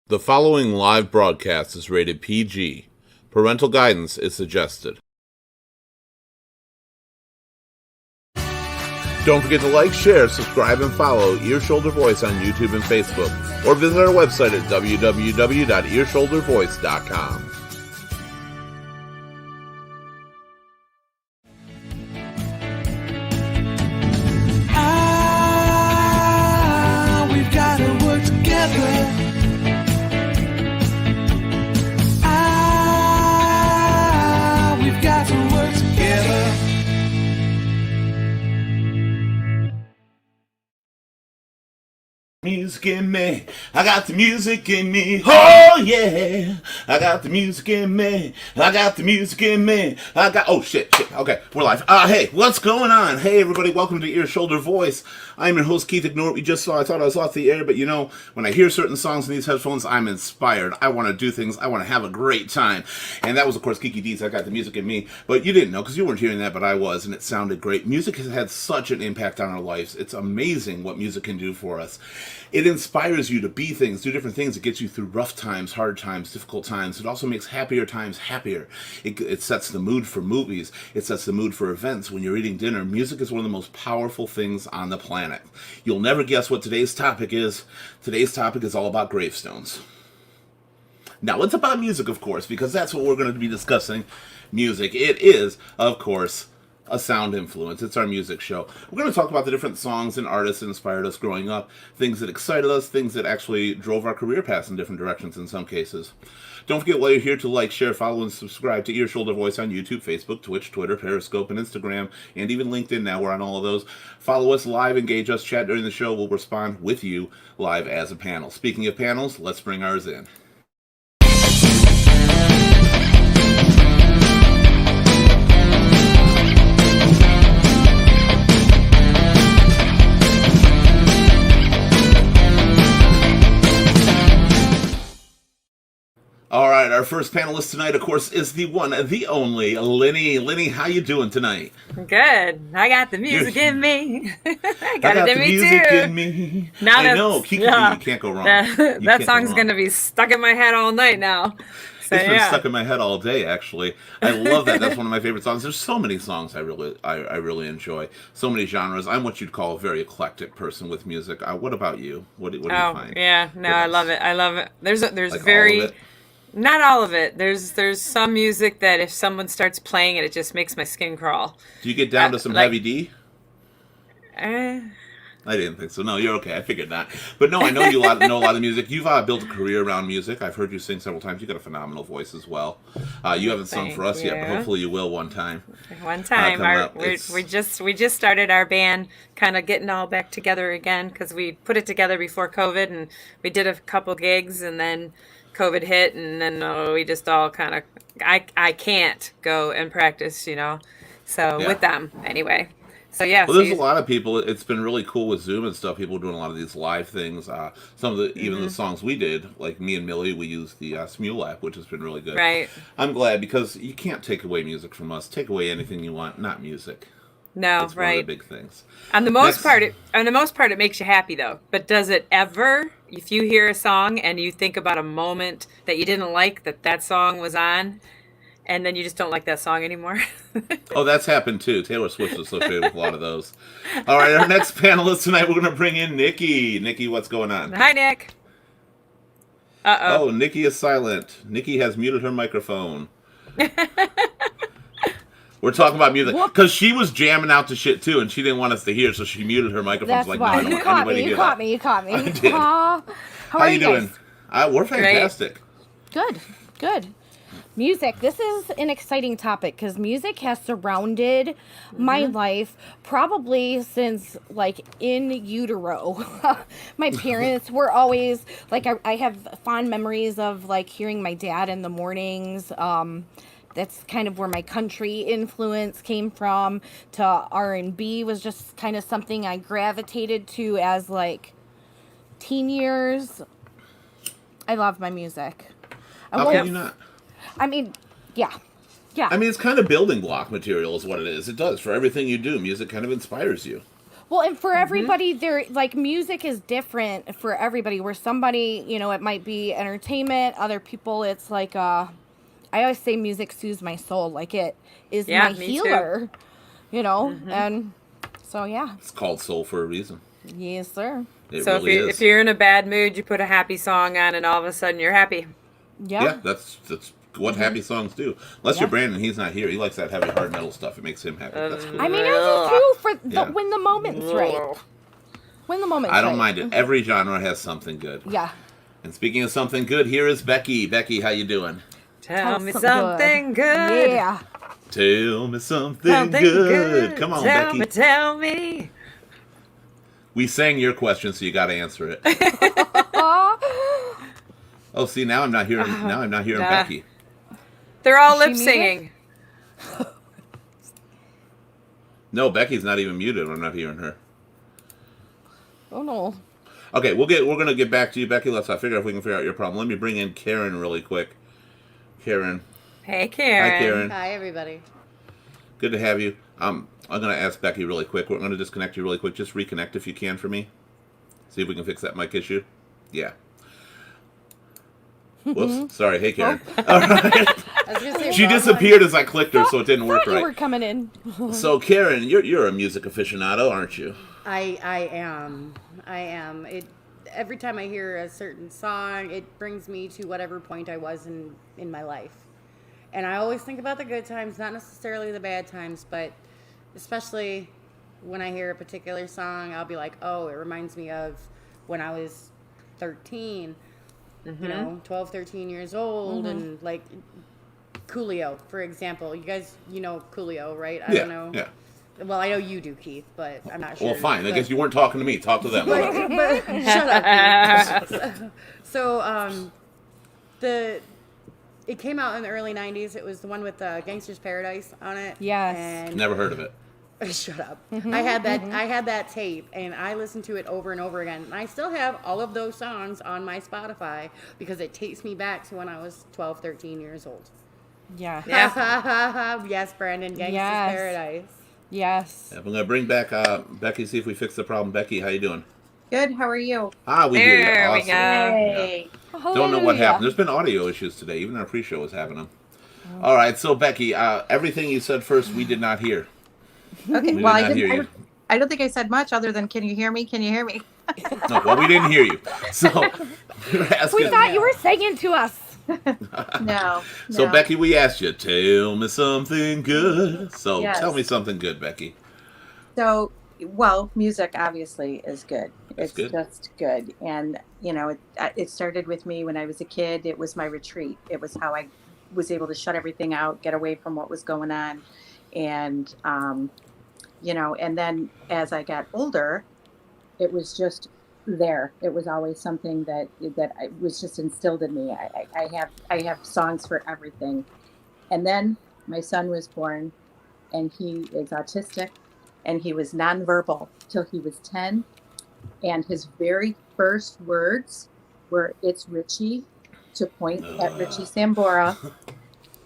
The following live broadcast is rated PG. Parental guidance is suggested. Don't forget to like, share, subscribe, and follow Ear Shoulder Voice on YouTube and Facebook, or visit our website at www.earshouldervoice.com. We've got to work together. We've got to work together. Music in me, I got the music in me, oh yeah, I got the music in me, I got the music in me, oh shit, okay, we're live. Hey, what's going on? Hey everybody, welcome to Ear Shoulder Voice. I'm your host Keith. Ignore what you just saw. I thought I was off the air, but you know, when I hear certain songs in these headphones, I'm inspired. I want to do things, I want to have a great time. And that was of course Kiki D's I Got the Music in Me, but you didn't know because you weren't hearing that, but I was, and it sounded great. Music has had such an impact on our lives. It's amazing what music can do for us. It inspires you to be things, do different things. It gets you through rough times, hard times, difficult times. It also makes happier times happier. It sets the mood for movies. It sets the mood for events. When you're eating dinner, music is one of the most powerful things on the planet. You'll never guess what today's topic is. Today's topic is all about gravestones. Now, it's about music, of course, because that's what we're going to be discussing. Music. It is, of course, a sound influence. It's our music show. We're going to talk about the different songs and artists that inspired us growing up, things that excited us, things that actually drove our career paths in different directions in some cases. Don't forget while you're here to like, share, follow, and subscribe to Ear Shoulder Voice on YouTube, Facebook, Twitch, Twitter, Periscope, and Instagram, and even LinkedIn now. We're on all of those. Follow us live, engage us, chat during the show. We'll respond with you live as a panel. Speaking of panels, let's bring ours in. All right, our first panelist tonight, of course, is the one, the only, Lenny. Lenny, how you doing tonight? Good. I got the music in me. I got it in the me music too. in me. Now I know, Kiki, you can't go wrong. That song's gonna be stuck in my head all night now. So, it's been stuck in my head all day, actually. I love that. That's one of my favorite songs. There's so many songs I really enjoy. So many genres. I'm what you'd call a very eclectic person with music. What about you? What do you find? Yeah, no, I love it. I love it. There's like very. All of it? Not all of it. There's some music that if someone starts playing it, it just makes my skin crawl. Do you get down to some heavy D? Eh. I didn't think so. No, you're okay. I figured not. But no, I know you know a lot of music. You've built a career around music. I've heard you sing several times. You've got a phenomenal voice as well. You haven't sung for us yet, but hopefully you will one time. One time. We just started our band, kind of getting all back together again because we put it together before COVID, and we did a couple gigs, and then COVID hit, and then we just all kind of, I can't go and practice, so with them anyway. So yeah. Well, there's a lot of people. It's been really cool with Zoom and stuff. People doing a lot of these live things. Some of the even the songs we did, like me and Millie, we used the Smule app, which has been really good. Right. I'm glad because you can't take away music from us. Take away anything you want, not music. No, it's right. One of the big things. On the most part, it makes you happy though. But does it ever? If you hear a song and you think about a moment that you didn't like that song was on, and then you just don't like that song anymore. Oh, that's happened too. Taylor Swift is associated with a lot of those. All right, our next panelist tonight, we're going to bring in Nikki. Nikki, what's going on? Hi, Nick. Oh, Nikki is silent. Nikki has muted her microphone. We're talking about music because she was jamming out to shit too, and she didn't want us to hear, so she muted her microphone. That's like, why. no, You caught me. You caught me. I did. How are you doing? We're fantastic. Good. Music. This is an exciting topic because music has surrounded my life probably since like in utero. My parents were always like, I have fond memories of like hearing my dad in the mornings. That's kind of where my country influence came from. To R&B was just kind of something I gravitated to as like teen years. I love my music. How can you not? I mean, yeah. I mean, it's kind of building block material is what it is. It does. For everything you do, music kind of inspires you. Well, and for everybody, there like music is different for everybody. Where somebody, it might be entertainment. Other people, it's like I always say music soothes my soul. Like it is Yeah, my me too. healer. And so yeah, It's called soul for a reason. yes, sir. It So really is. if you're in a bad mood, you put a happy song on, and all of a sudden you're happy. Yeah, that's what happy songs do. Unless you're Brandon, he's not here. He likes that heavy hard metal stuff. It makes him happy. That's cool. I mean, I do too for Yeah. when the moment's right. When the moment's I don't right. mind it. Every genre has something good. Yeah. And speaking of something good, here is Becky. Becky, how you doing? Tell me something something good. Yeah. Tell me something, Something good. Come on, tell Becky. me, tell me. We sang your question, so you got to answer it. Oh, see, now I'm not hearing. Now I'm not hearing Nah. Becky. They're all Is she lip singing. No, Becky's not even muted. I'm not hearing her. Oh no. Okay, we're gonna get back to you, Becky. Let's figure out if we can figure out your problem. Let me bring in Karen really quick. Karen, Hey, Karen. hi, Karen. Hi, everybody. Good to have you. I'm gonna ask Becky really quick. We're gonna disconnect you really quick. Just reconnect if you can for me. See if we can fix that mic issue. Yeah. Whoops. Sorry. Hey, Karen. All right. I was gonna say, She wrong disappeared as I clicked her, so it didn't work Thought you were right. coming in. So, Karen, you're a music aficionado, aren't you? one. I am. I am. Every time I hear a certain song, it brings me to whatever point I was in my life. And I always think about the good times, not necessarily the bad times, but especially when I hear a particular song, I'll be like, oh, it reminds me of when I was 13, 12, 13 years old, and like Coolio, for example. You guys, Coolio, right? I don't know. Yeah. Well, I know you do, Keith, but I'm not sure. Well, fine. I But- guess you weren't talking to me. Talk to them. but shut up. Keith. So, it came out in the early '90s. It was the one with Gangster's Paradise on it. Yes. And Never heard of it. shut up. I had that tape, and I listened to it over and over again. And I still have all of those songs on my Spotify because it takes me back to when I was 12, 13 years old. Yeah. Yeah. Yes, Brandon, Gangster's Yes. Paradise. Yes. I'm gonna bring back Becky. See if we fix the problem. Becky, how you doing? Good. How are you? We hear you. There we Awesome. go. Hey. Don't know what happened. There's been audio issues today. Even our pre-show was having them. All right, so Becky, everything you said first, we did not hear. Okay. We Well, did not hear you. I don't think I said much other than, "Can you hear me? Can you hear me?" No, well, we didn't hear you. So we were We asking. thought you were singing to us. No. So no. Becky, we asked you, tell me something good. So Yes. tell me something good, Becky. So, well, music obviously is good. That's It's good. just good, and it started with me when I was a kid. It was my retreat. It was how I was able to shut everything out, get away from what was going on, and and then as I got older, it was just there. It was always something that was just instilled in me. I have songs for everything, and then my son was born, and he is autistic, and he was nonverbal till he was 10, and his very first words were "It's Richie," to point at Richie Sambora,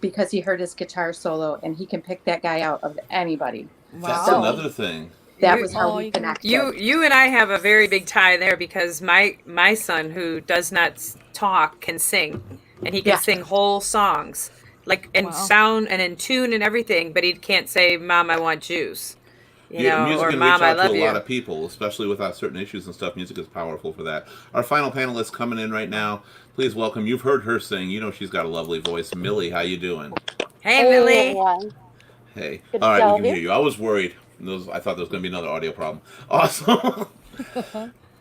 because he heard his guitar solo, and he can pick that guy out of anybody. That's So- another thing. That You- was how Oh, we you can- connected. You and I have a very big tie there because my son, who does not talk, can sing, and he can Yeah. sing whole songs, like in Wow. sound and in tune and everything. But he can't say, "Mom, I want juice," Music or can "Mom, reach I out love to a you." lot of people, especially without certain issues and stuff. Music is powerful for that. Our final panelist coming in right now. Please welcome. You've heard her sing. You know she's got a lovely voice. Millie, how you doing? Hey, Millie. everyone. Hey. Good All right, to we see can you. hear you. I was worried. I thought there was going to be another audio problem. Awesome.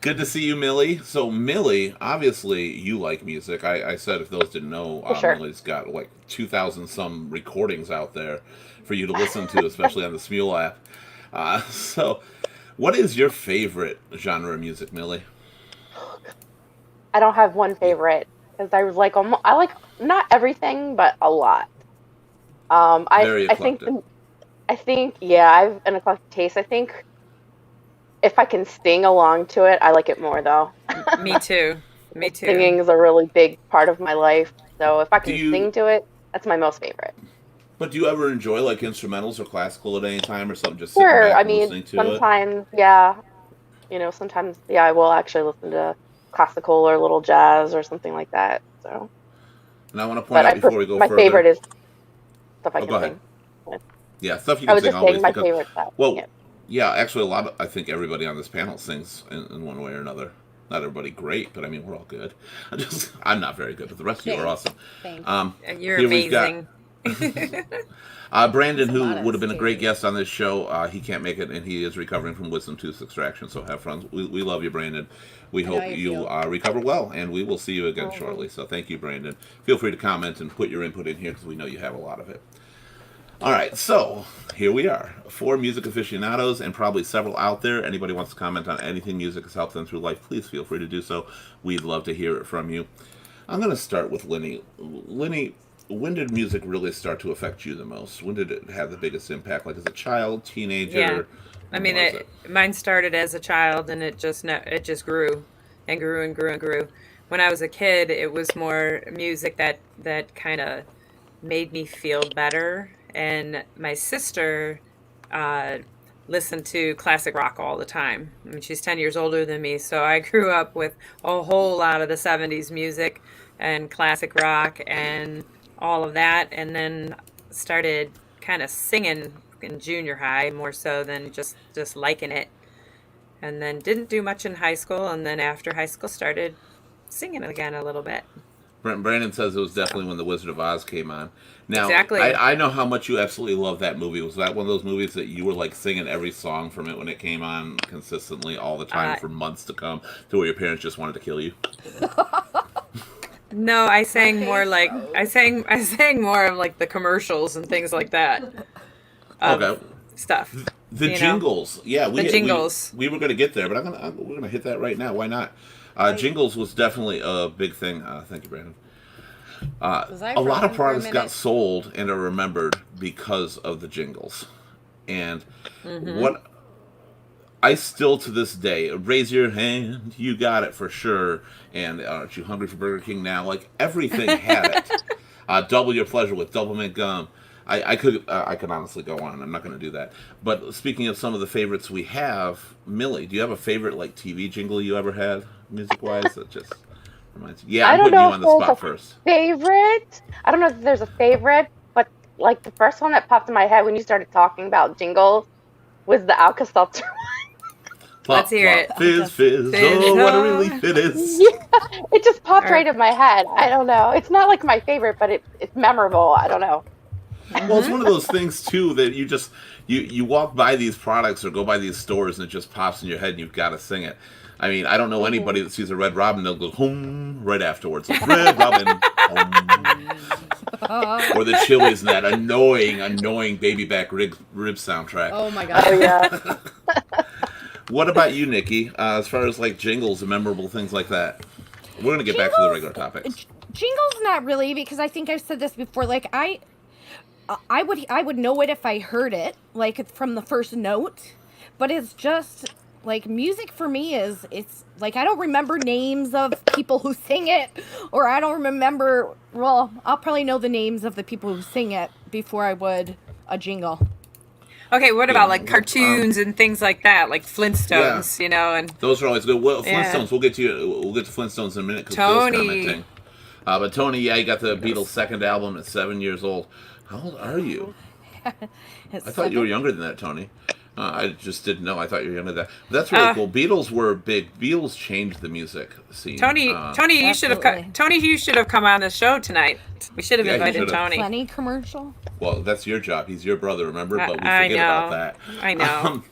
Good to see you, Millie. So, Millie, obviously, you like music. I said if those didn't know, For sure. Millie's got like 2,000 some recordings out there for you to listen to, especially on the Smule app. So, what is your favorite genre of music, Millie? I don't have one favorite because I like I like not everything, but a lot. Very I think eclectic. yeah, I have an eclectic taste. I think if I can sing along to it, I like it more though. Me too. Me too. Singing is a really big part of my life, so if I can Do you- sing to it, that's my most favorite. But do you ever enjoy like instrumentals or classical at any time or something? Just sitting Sure. back I and mean, listening to it. sometimes, yeah. Sometimes, yeah, I will actually listen to classical or a little jazz or something like that. So, And I want to point but out before we go my further. favorite is stuff I Oh, can go ahead. sing. Yeah, stuff you I can was sing just always. saying my Because, favorite stuff. well, Yeah. yeah, actually, I think everybody on this panel sings in one way or another. Not everybody great, but I mean, we're all good. I'm not very good, but the rest of you are awesome. Thanks. You're Here we've got- amazing. Brandon, who lot of would have been a great scary. guest on this show, he can't make it, and he is recovering from wisdom tooth extraction. So have fun. We love you, Brandon. We know hope how you you feel. recover well, and we will see you again shortly. So thank you, Brandon. Feel free to comment and put your input in here because we know you have a lot of it. All right, so here we are. 4 music aficionados and probably several out there. Anybody wants to comment on anything music has helped them through life, please feel free to do so. We'd love to hear it from you. I'm going to start with Lenny. Lenny, when did music really start to affect you the most? When did it have the biggest impact? Like as a child, teenager? Yeah. I mean, When was mine started as a child, and it just grew and grew and grew and grew. When I was a kid, it was more music that kind of made me feel better. And my sister listened to classic rock all the time. I mean, she's 10 years older than me, so I grew up with a whole lot of the 70s music and classic rock and all of that, and then started kind of singing in junior high more so than just liking it. And then didn't do much in high school, and then after high school started singing again a little bit. Brandon says it was definitely when The Wizard of Oz came on. Now, Exactly. I know how much you absolutely love that movie. Was that one of those movies that you were like singing every song from it when it came on consistently all the time for months to come, to where your parents just wanted to kill you? No, I sang more like I sang more of like the commercials and things like that. Okay. Stuff. The you know? jingles, yeah, jingles. We were gonna get there, but we're gonna hit that right now. Why not? Jingles was definitely a big thing. Thank you, Brandon. Was I A lot of frozen for a products got minute? sold and are remembered because of the jingles, and what I still to this day raise your hand, you got it for sure. And aren't you hungry for Burger King now? Like everything had it. Double your pleasure with Double Mint gum. I could honestly go on. I'm not going to do that. But speaking of some of the favorites we have, Millie, do you have a favorite like TV jingle you ever had, music wise? That just reminds you. Yeah, I I'm don't putting you know on if the there's spot a first. favorite. I don't know if there's a favorite, but like the first one that popped in my head when you started talking about jingles was the Alka-Seltzer one. Plop, Let's hear plop, it. Fizz, fizz. Fizz, Oh, what a oh. relief it is. Yeah, it just popped Or- right in my head. I don't know. It's not like my favorite, but it's memorable. I don't know. Well, it's one of those things too that you just you walk by these products or go by these stores and it just pops in your head and you've got to sing it. I mean, I don't know anybody that sees a Red Robin, they'll go home right afterwards. Like, Red Robin, home. Or the Chili's and that annoying baby back rib soundtrack. Oh my god. Oh yeah. What about you, Nikki? As far as like jingles and memorable things like that, we're gonna get back to the regular topics. Jingles, not really, because I think I've said this before. Like I would know it if I heard it, like from the first note. But it's just like music for me it's like I don't remember names of people who sing it, or I don't remember. Well, I'll probably know the names of the people who sing it before I would a jingle. Okay, what Yeah, about like cartoons and things like that, like Flintstones, you know, and Those are always good. Well, Yeah. Flintstones. We'll get to Flintstones in a minute because Bill's Tony. commenting. But Tony, yeah, he got the Beatles' second album at 7 years old. How old are you? I thought you were younger than that, Tony. I just didn't know. I thought you were younger than that. That's really cool. Beatles were big. Beatles changed the music scene. Tony, you should have Absolutely. Tony, you should have come on the show tonight. We should have Yeah, he invited should've. Tony. Plenty commercial. Well, that's your job. He's your brother, remember? But we forget I know. about that. I know.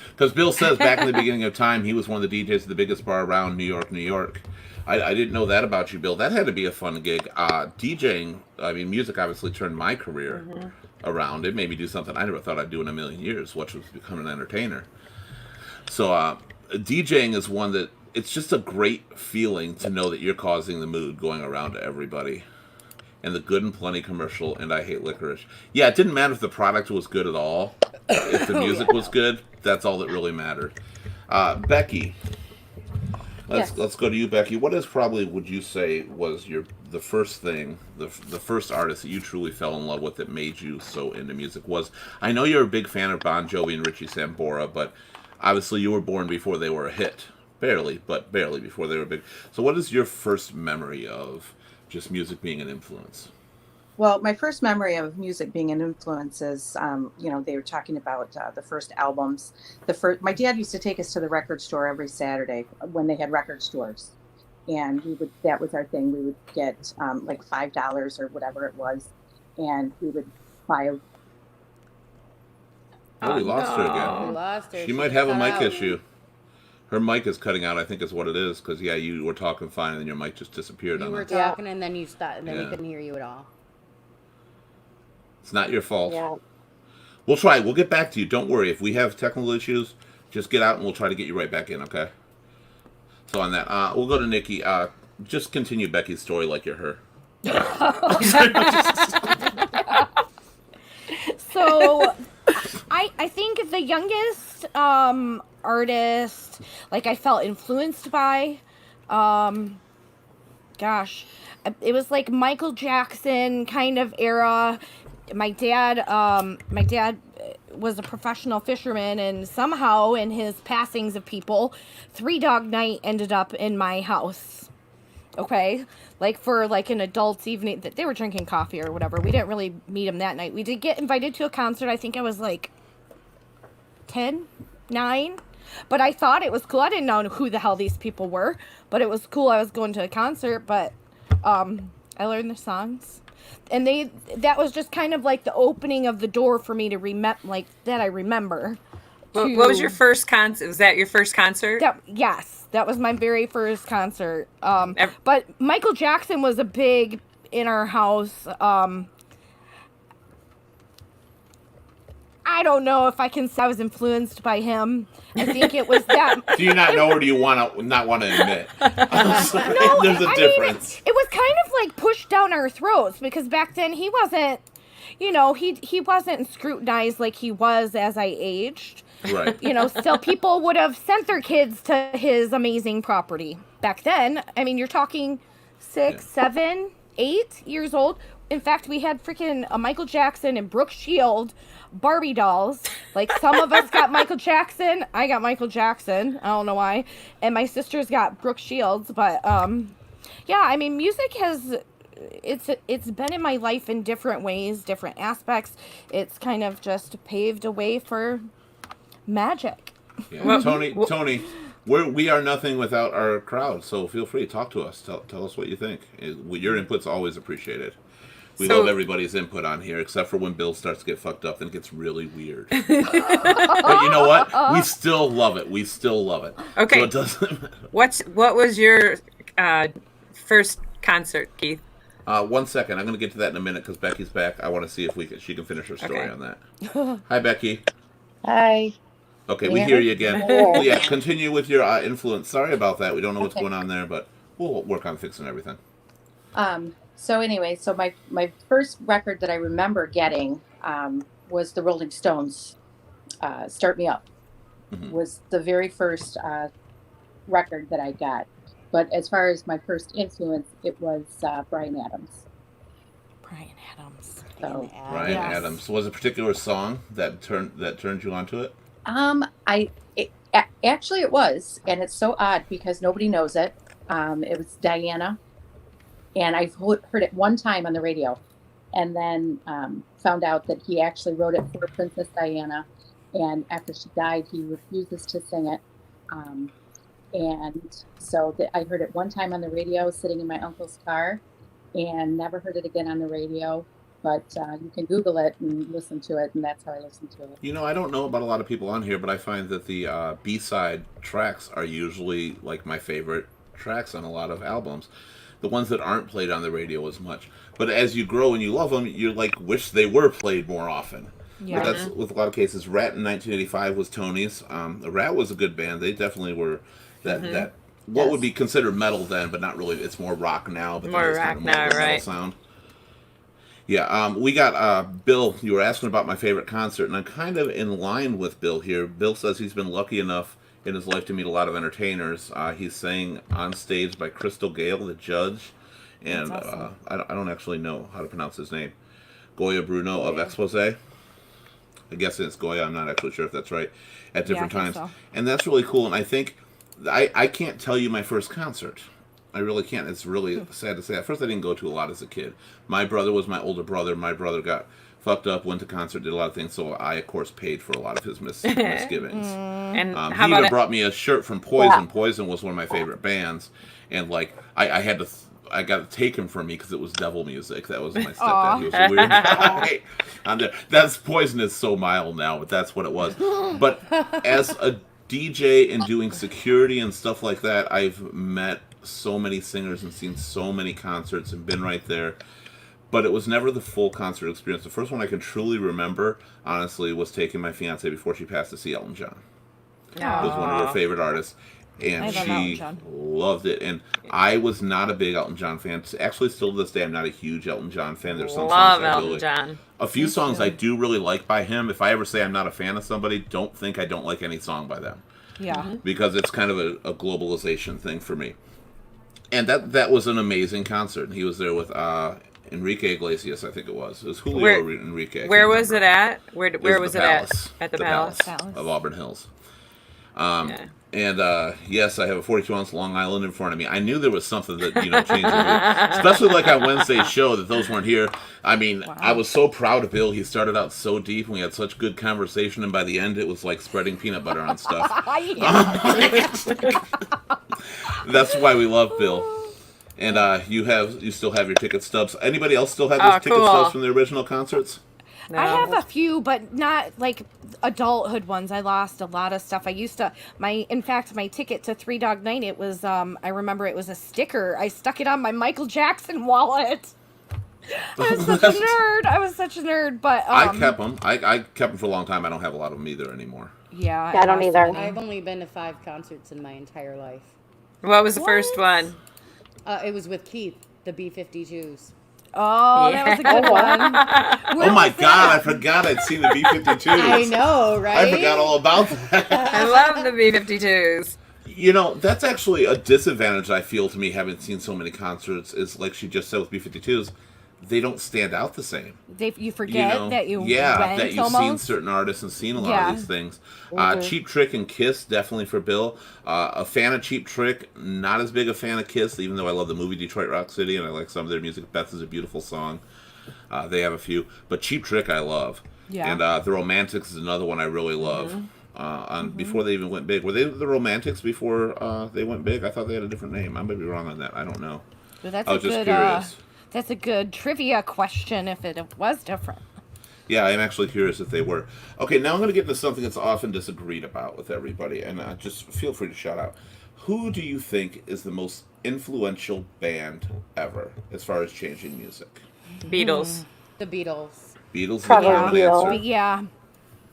Because Bill says back in the beginning of time, he was one of the DJs at the biggest bar around New York, New York. I didn't know that about you, Bill. That had to be a fun gig. DJing, I mean, music obviously turned my career around. It made me do something I never thought I'd do in a million years, which was become an entertainer. So DJing is one that, it's just a great feeling to know that you're causing the mood going around to everybody. And the Good and Plenty commercial, and I Hate Licorice. Yeah, it didn't matter if the product was good at all. If the music was good, that's all that really mattered. Becky, let's go to you, Becky. What is probably, would you say, was the first thing, the first artist that you truly fell in love with that made you so into music was? I know you're a big fan of Bon Jovi and Richie Sambora, but obviously you were born before they were a hit. Barely, but barely before they were big. So what is your first memory of just music being an influence? Well, my first memory of music being an influence is, they were talking about the first albums. My dad used to take us to the record store every Saturday when they had record stores, and that was our thing. We would get like $5 or whatever it was, and we would buy a. Oh, we lost her again. We lost her. She might have a cut mic out. issue. Her mic is cutting out, I think is what it is, because, yeah, you were talking fine and then your mic just disappeared You on were it. talking and then you stopped, and then we Yeah. couldn't hear you at all. It's not your fault. Yeah. We'll try. We'll get back to you. Don't worry. If we have technical issues, just get out and we'll try to get you right back in, okay? So on that, we'll go to Nikki. Just continue Becky's story like you're her. So I think the youngest artist like I felt influenced by it was like Michael Jackson kind of era. My dad was a professional fisherman, and somehow in his passings of people, Three Dog Night ended up in my house. Okay, like for like an adults evening that they were drinking coffee or whatever. We didn't really meet him that night. We did get invited to a concert. I think I was like 10, 9, but I thought it was cool. I didn't know who the hell these people were, but it was cool. I was going to a concert, but I learned the songs, and that was just kind of like the opening of the door for me to I remember. What was your first concert? Was that your first concert? Yes, that was my very first concert. But Michael Jackson was a big in our house. I don't know if I can say I was influenced by him. I think it was that. Do you not know, or do you not want to admit? No, There's a difference. It was kind of like pushed down our throats because back then he wasn't, he wasn't scrutinized like he was as I aged. Right. Still people would have sent their kids to his amazing property. Back then, I mean, you're talking 6, 7, 8 years old. In fact, we had freaking a Michael Jackson and Brooke Shield Barbie dolls. Like, some of us got Michael Jackson. I got Michael Jackson. I don't know why. And my sisters got Brooke Shields. But, yeah, I mean, music it's been in my life in different ways, different aspects. It's kind of just paved a way for magic. Yeah. Tony, we are nothing without our crowd, so feel free to talk to us. Tell us what you think. Your input's always appreciated. We love everybody's input on here, except for when Bill starts to get fucked up, then it gets really weird. But you know what? We still love it. Okay. So it doesn't matter. What was your first concert, Keith? 1 second. I'm going to get to that in a minute because Becky's back. I want to see if she can finish her story on that. Hi, Becky. Hi. Okay, we hear you again. Well, yeah, continue with your influence. Sorry about that. We don't know what's going on there, but we'll work on fixing everything. So anyway, my first record that I remember getting was the Rolling Stones, "Start Me Up," was the very first record that I got. But as far as my first influence, it was Bryan Adams. Bryan Adams. So Bryan Adams. Was a particular song that turned you onto it? Actually it was, and it's so odd because nobody knows it. It was Diana. And I've heard it one time on the radio, and then found out that he actually wrote it for Princess Diana. And after she died, he refuses to sing it. And so I heard it one time on the radio, sitting in my uncle's car, and never heard it again on the radio. But you can Google it and listen to it, and that's how I listen to it. I don't know about a lot of people on here, but I find that the B-side tracks are usually like my favorite tracks on a lot of albums. The ones that aren't played on the radio as much. But as you grow and you love them, you wish they were played more often. Yeah. But that's with a lot of cases. Rat in 1985 was Tony's. Rat was a good band. They definitely were that what would be considered metal then, but not really. It's more rock now. But more rock now, right? Sound. Yeah, we got Bill. You were asking about my favorite concert, and I'm kind of in line with Bill here. Bill says he's been lucky enough in his life to meet a lot of entertainers. He's sang on stage by Crystal Gale, the judge, and That's awesome. I don't actually know how to pronounce his name. Goya Bruno of Expose. I guess it's Goya. I'm not actually sure if that's right. At different I think times, so. and that's really cool. And I think I can't tell you my first concert. I really can't. It's really sad to say. At first, I didn't go to a lot as a kid. My brother was my older brother. My brother got fucked up, went to concert, did a lot of things. So I, of course, paid for a lot of his misgivings. And how He about even it? brought me a shirt from Poison. Yeah. Poison was one of my favorite bands, and like I had to. I got it taken from me because it was devil music. That was my stepdad. He was a weird guy. That's Poison is so mild now, but that's what it was. But as a DJ and doing security and stuff like that, I've met so many singers and seen so many concerts and been right there. But it was never the full concert experience. The first one I can truly remember, honestly, was taking my fiance before she passed to see Elton John. It was one of her favorite artists, and I love she Elton John. loved it. And I was not a big Elton John fan. Actually, still to this day, I'm not a huge Elton John fan. There's some Love songs I Elton really, John. a few songs I do really like by him. If I ever say I'm not a fan of somebody, don't think I don't like any song by them, Yeah. because it's kind of a globalization thing for me. And that was an amazing concert. He was there with Enrique Iglesias, I think it was. It was Julio Where- Enrique. I Where can't was remember. it at? Where It was the it Palace. at? At the Palace Palace. of Auburn Hills. Yeah. And yes, I have a 42-ounce Long Island in front of me. I knew there was something that changed the mood. Especially like on Wednesday's show that those weren't here. I mean, I was so proud of Bill. He started out so deep, and we had such good conversation, and by the end, it was like spreading peanut butter on stuff. That's why we love Bill. And you still have your ticket stubs. Anybody else still have those ticket cool. stubs from the original concerts? No. I have a few, but not like adulthood ones. I lost a lot of stuff. I used to in fact my ticket to Three Dog Night, it was I remember it was a sticker. I stuck it on my Michael Jackson wallet. I was such a nerd. I was such a nerd, but I kept them. I kept them for a long time. I don't have a lot of them either anymore. yeah, Yeah, I don't lost either. many. I've only been to 5 concerts in my entire life. What was the first one? It was with Keith, the B-52s. Oh, that was a good one. Where Oh my was God, that? I forgot I'd seen the B-52s. I know, right? I forgot all about that. I love the B-52s. You know, that's actually a disadvantage I feel to me having seen so many concerts is like she just said with B-52s, they don't stand out the same. You forget that you went that you've seen almost. certain artists and seen a lot Yeah. of these things. Cheap Trick and Kiss, definitely for Bill. A fan of Cheap Trick, not as big a fan of Kiss, even though I love the movie Detroit Rock City and I like some of their music. Beth is a beautiful song. They have a few. But Cheap Trick I love. Yeah. And The Romantics is another one I really love. Before they even went big. Were they the Romantics before they went big? I thought they had a different name. I might be wrong on that. I don't know. But that's I was a just good curious. that's a good trivia question if it was different. Yeah, I'm actually curious if they were. Okay, now I'm going to get into something that's often disagreed about with everybody, and just feel free to shout out. Who do you think is the most influential band ever as far as changing music? Beatles. The Beatles. Beatles is the Probably correct Beatles. answer. But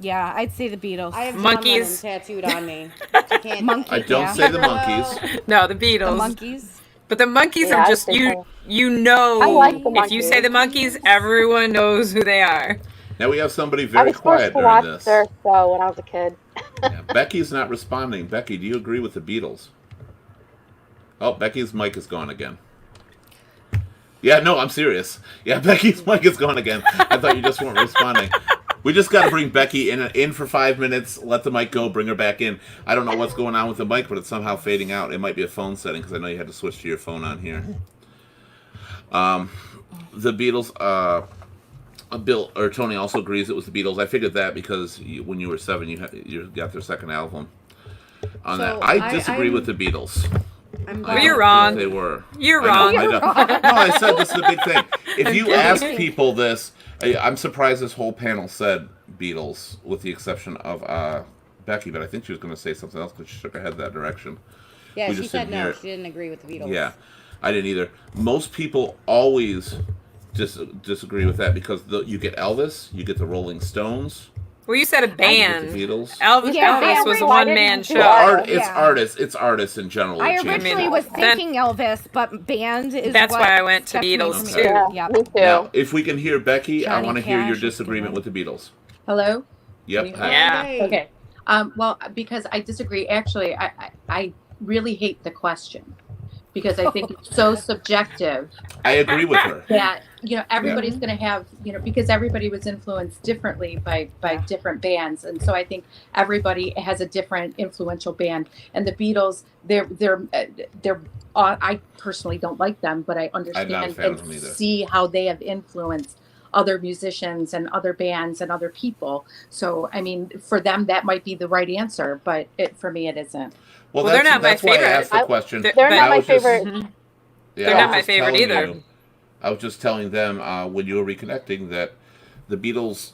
yeah, I'd say the Beatles. I have John Monkeys. Lennon tattooed on me. I can't. Monkey. I don't yeah. say the Monkeys. No, the Beatles. The Monkeys. But the Monkeys Yeah, are I just think so. you know. I like the if you say Monkees. the Monkeys, everyone knows who they are. Now we have somebody I very was quiet forced to during watch this. their show when I was a kid. Yeah, Becky's not responding. Becky, do you agree with the Beatles? Oh, Becky's mic is gone again. Yeah, no, I'm serious. Yeah, Becky's mic is gone again. I thought you just weren't responding. We just got to bring Becky in for 5 minutes, let the mic go, bring her back in. I don't know what's going on with the mic, but it's somehow fading out. It might be a phone setting because I know you had to switch to your phone on here. The Beatles, Bill or Tony also agrees it was the Beatles. I figured that because when you were 7, you got their second album. On So, that, I disagree I'm- with the Beatles. I'm Well, glad- you're I don't wrong. think They were. You're I know, wrong. I don't- No, I said this is a big thing. If you ask people this, I'm surprised this whole panel said Beatles, with the exception of Becky, but I think she was going to say something else because she shook her head that direction. Yeah, we she just said didn't hear no. it. She didn't agree with the Beatles. Yeah, I didn't either. Most people always disagree with that because you get Elvis, you get the Rolling Stones, Well, you said a you band. get the Beatles. Elvis, Yeah. Elvis was a Why didn't one-man you show. do it? It's artists in general. I that change originally it. was Then- thinking Elvis, but band is That's what why I went to stuck me Beatles, from too. it. Yeah, Yep. me too. Now, if we can hear Becky, I Johnny want to hear your Cash is disagreement good. with the Beatles. Hello? Yep. Can you- Yeah. Hey. Okay. Well, because I disagree. Actually, I really hate the question because I think it's so subjective I agree with her. that everybody's going to have because everybody was influenced differently by different bands, and so I think everybody has a different influential band. And the Beatles, they're I personally don't like them, but I understand I'm not a fan of them and either. see how they have influenced other musicians and other bands and other people. So I mean, for them that might be the right answer, but for me it isn't. Well, Well, they're not my that's why I favorite. asked the question. They're They're But- not I my was just- favorite. yeah, They're I not was my just favorite telling either. you- I was just telling them when you were reconnecting that the Beatles.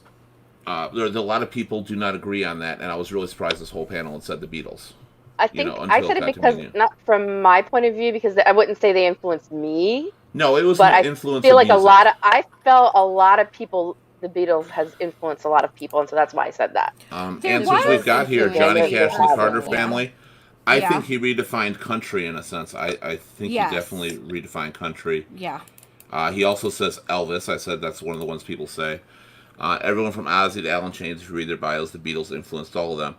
There's a lot of people do not agree on that, and I was really surprised this whole panel had said the Beatles. I think until I said it got to because meet you. not from my point of view, because I wouldn't say they influenced me, No, it was but an I influence. feel of like music. I felt a lot of people. The Beatles has influenced a lot of people, and so that's why I said that. And There since was we've got here influence. Johnny Yeah, Cash and the yeah. Carter Yeah. family, I Yeah. think he redefined country in a sense. I think Yes. he definitely redefined country. Yeah. He also says Elvis. I said that's one of the ones people say. Everyone from Ozzy to Alan Chains, if you read their bios, the Beatles influenced all of them.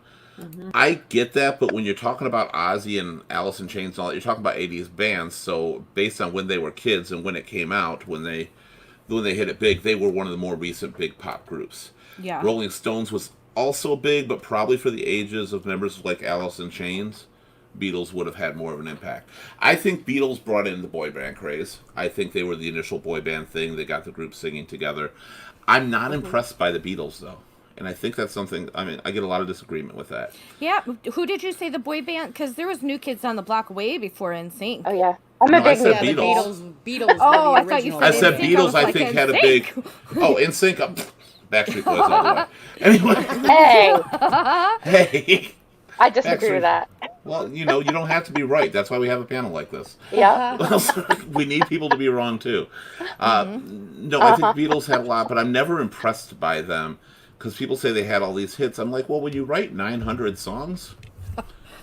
I get that, but when you're talking about Ozzy and Alice in Chains and all that, you're talking about 80s bands. So based on when they were kids and when it came out, when they hit it big, they were one of the more recent big pop groups. Yeah. Rolling Stones was also big, but probably for the ages of members like Alice in Chains, Beatles would have had more of an impact. I think Beatles brought in the boy band craze. I think they were the initial boy band thing. They got the group singing together. I'm not impressed by the Beatles, though. And I think that's something, I mean, I get a lot of disagreement with that. Yeah. Who did you say the boy band? Because there was New Kids on the Block way before NSYNC. Oh yeah, I'm No, a I big said Yeah, the Beatles. Beatles. Oh, were I the thought you original said I said NSYNC. Beatles, was I like, think, had a big... NSYNC. Oh, NSYNC, Backstreet Boys all the way. Anyway, Hey, hey. I disagree with that. Well, you don't have to be right. That's why we have a panel like this. Yeah. We need people to be wrong too. No, I think Beatles had a lot, but I'm never impressed by them because people say they had all these hits. I'm like, well, when you write 900 songs,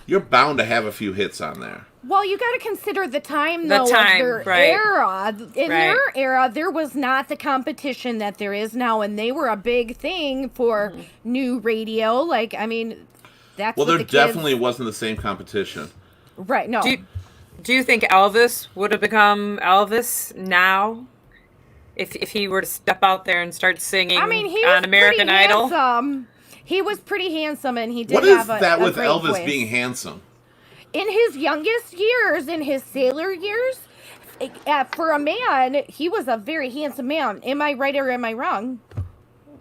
you're bound to have a few hits on there. Well, you got to consider the time, The though, time, of their right. era. In Right. their era, there was not the competition that there is now, and they were a big thing for new radio. Like, I mean, that's Well, what there the kids... definitely wasn't the same competition. Right, no. Do you think Elvis would have become Elvis now if he were to step out there and start singing I mean, he was on American pretty Idol? handsome. He was pretty handsome, and he did What is have a that a with great Elvis voice. being handsome? In his youngest years, in his sailor years, for a man, he was a very handsome man. Am I right or am I wrong?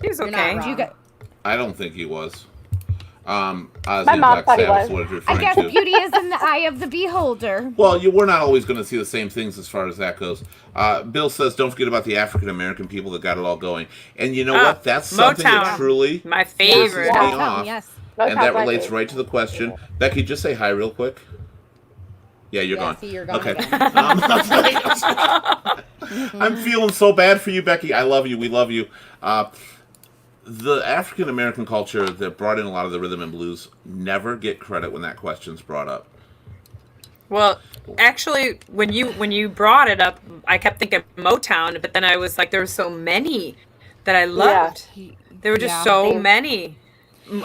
He's You're not okay. wrong. You got, I don't think he was. Ozzy My and mom Black thought he Sabbath, was. what you're I referring guess to. beauty is in the eye of the beholder. Well, we're not always going to see the same things as far as that goes. Bill says, don't forget about the African American people that got it all going. And you know what? That's something that Motown. truly My favorite. pisses me Motown, off. yes. And Motown's that my relates favorite. right to the question. Becky, just say hi real quick. Yeah, you're Yeah, gone. see, you're gone Okay. again. I'm feeling so bad for you, Becky. I love you. We love you. The African American culture that brought in a lot of the rhythm and blues never get credit when that question's brought up. Well, actually, when you brought it up, I kept thinking Motown, but then I was like, there were so many that I loved. There were just Yeah. so Same. many.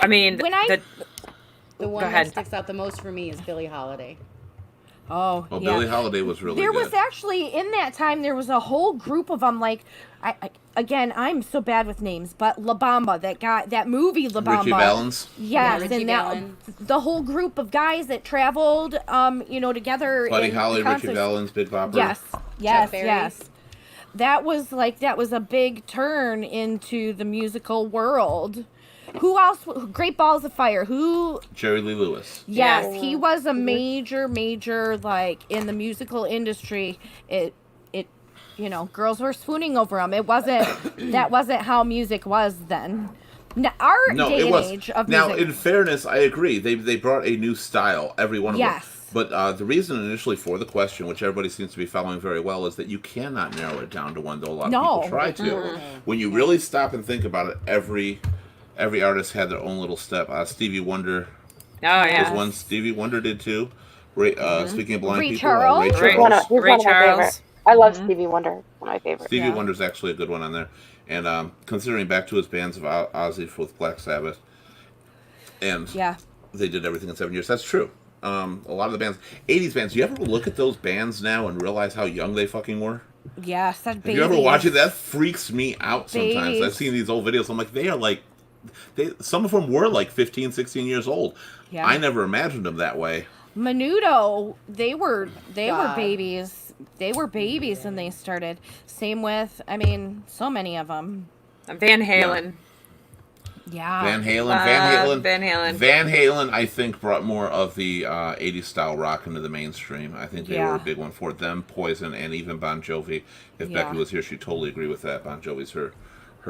I mean, When I- The one ahead. that sticks out the most for me is Billie Holiday. Oh, Well, yeah. Billie Holiday was really There good. was actually, in that time, there was a whole group of them, like, again, I'm so bad with names, but La Bamba, that movie La Bamba. Ricky Valens. Yes, Richie and that Valens. the whole group of guys that traveled, together. Buddy in Holly, Richie concerts. Valens, Big Bopper. Yes, yes, Berry. yes. That was a big turn into the musical world. Who else? Great Balls of Fire. Who? Jerry Lee Lewis. Yes, he was a major, like, in the musical industry. Girls were swooning over him. It wasn't. That wasn't how music was then. Now, our No, day it and was. age of Now, music. in fairness, I agree. They brought a new style, every one of Yes. them. But the reason initially for the question, which everybody seems to be following very well, is that you cannot narrow it down to one, though a lot of No. people try to. When you really stop and think about it, every artist had their own little step. Stevie Wonder oh yeah. was one. Stevie Wonder did too. Speaking of blind Ray people, Charles. Ray Ray- Charles. He's Ray one of my Charles. favorites. I love Stevie Wonder. One of my favorites. Stevie Yeah. Wonder's actually a good one on there. And considering back to his bands of Ozzy with Black Sabbath, and Yeah. they did everything in 7 years. That's true. a lot of the bands, 80s bands. Do you ever look at those bands now and realize how young they fucking were? Yeah, such Have babies. you ever watched it? That freaks me out sometimes. Babies. I've seen these old videos. I'm like, some of them were like 15, 16 years old. Yeah. I never imagined them that way. Menudo, they were God. babies. They were babies when they started. Same with, I mean, so many of them. Van Halen. Yeah. Van Halen. Van Halen. Van Halen, I think, brought more of the 80s style rock into the mainstream. I think they were Yeah. a big one for them, Poison, and even Bon Jovi. If Yeah. Becky was here, she'd totally agree with that. Bon Jovi's her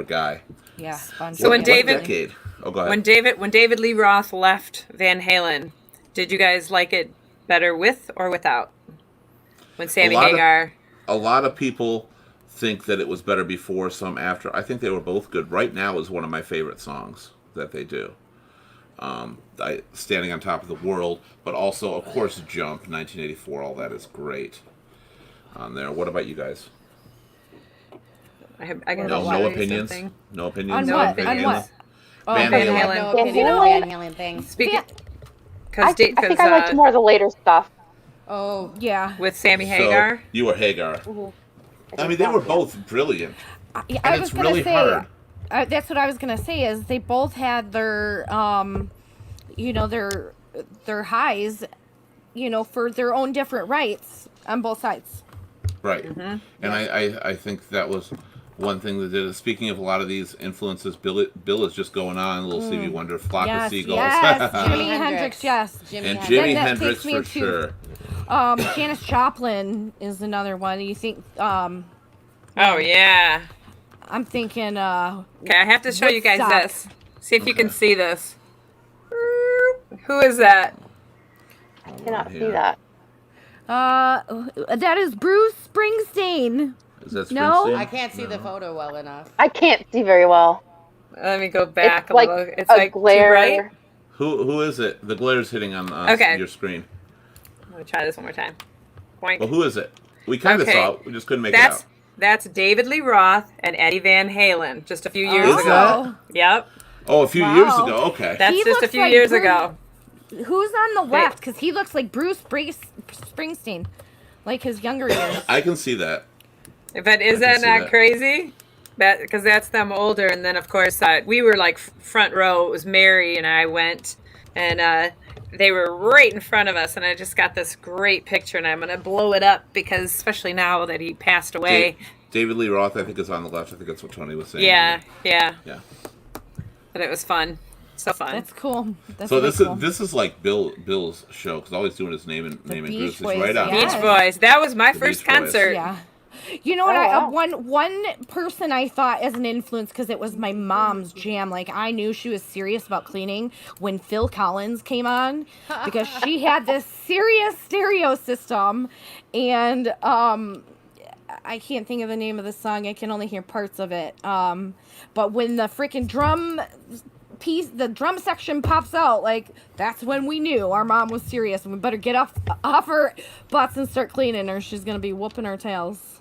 guy. Yeah. Bon So when Jovi. David- Decade? Oh, go ahead. When David Lee Roth left Van Halen, did you guys like it better with or without? When Sammy lot of- Hagar. A lot of people think that it was better before, some after. I think they were both good. Right Now is one of my favorite songs that they do. Standing on Top of the World, but also, of course, Jump, 1984. All that is great on there. What about you guys? I got No opinions. No opinions. On on what? Van On Halen? what? Oh, Van Van I Halen. have Halen. no Van opinion on Halen? Van Halen thing. Speaking, Yeah. because I think I liked more of the later stuff. Oh, Yeah. with Sammy So, Hagar. you were Hagar. I mean, they were both brilliant. Yeah, And I was it's gonna really say, hard. that's what I was gonna say is they both had their, their highs, for their own different rights on both sides. Right. And I think that was one thing that did it. Speaking of a lot of these influences, Bill is just going on. Little Stevie Wonder, Flock of Yes, Seagulls. yes, Jimi Hendrix. Hendrix, yes. Jimi And Hendrix. Jimi That Hendrix takes me for to- sure. Janis Joplin is another one. You think? Oh yeah. I'm thinking. Okay, I have to show you guys Woodstock. this. See if you can Okay. see this. Who is that? I cannot see here. that. That is Bruce Springsteen. Is that No. Springsteen? I can't see the photo well enough. I can't see very well. Let me go back It's a like little. It's a like too glare. bright. Who is it? The glare's hitting on Okay. your screen. I'm gonna try this one more time. Boink. Well, who is it? We kind of Okay. saw it. We just couldn't make That's it out. that's David Lee Roth and Eddie Van Halen, just a few years Is ago. that? Yep, Oh, a few Wow. years ago. Okay. that's He just a looks few like years Bruce- ago. Who's on the left? Because he looks like Bruce Springsteen, like his younger years. I can see that. But is I can that see not that. crazy? That because that's them older, and then of course we were like front row. It was Mary and I went, and they were right in front of us, and I just got this great picture, and I'm gonna blow it up because especially now that he passed away. David Lee Roth, I think, is on the left. I think that's what Tony was saying. Yeah. Yeah. But it was fun, so fun. That's cool. That's So really this cool. is like Bill's show because all he's doing is naming Beach groups. He's Boys, right on. yeah. Beach Boys. That was my The first Beach Boys. concert. Yeah. You know what? Oh, wow. One person I thought as an influence because it was my mom's jam. Like I knew she was serious about cleaning when Phil Collins came on because she had this serious stereo system, and I can't think of the name of the song. I can only hear parts of it. But when the freaking drum the drum section pops out, like that's when we knew our mom was serious, and we better get off her butts and start cleaning, or she's gonna be whooping our tails.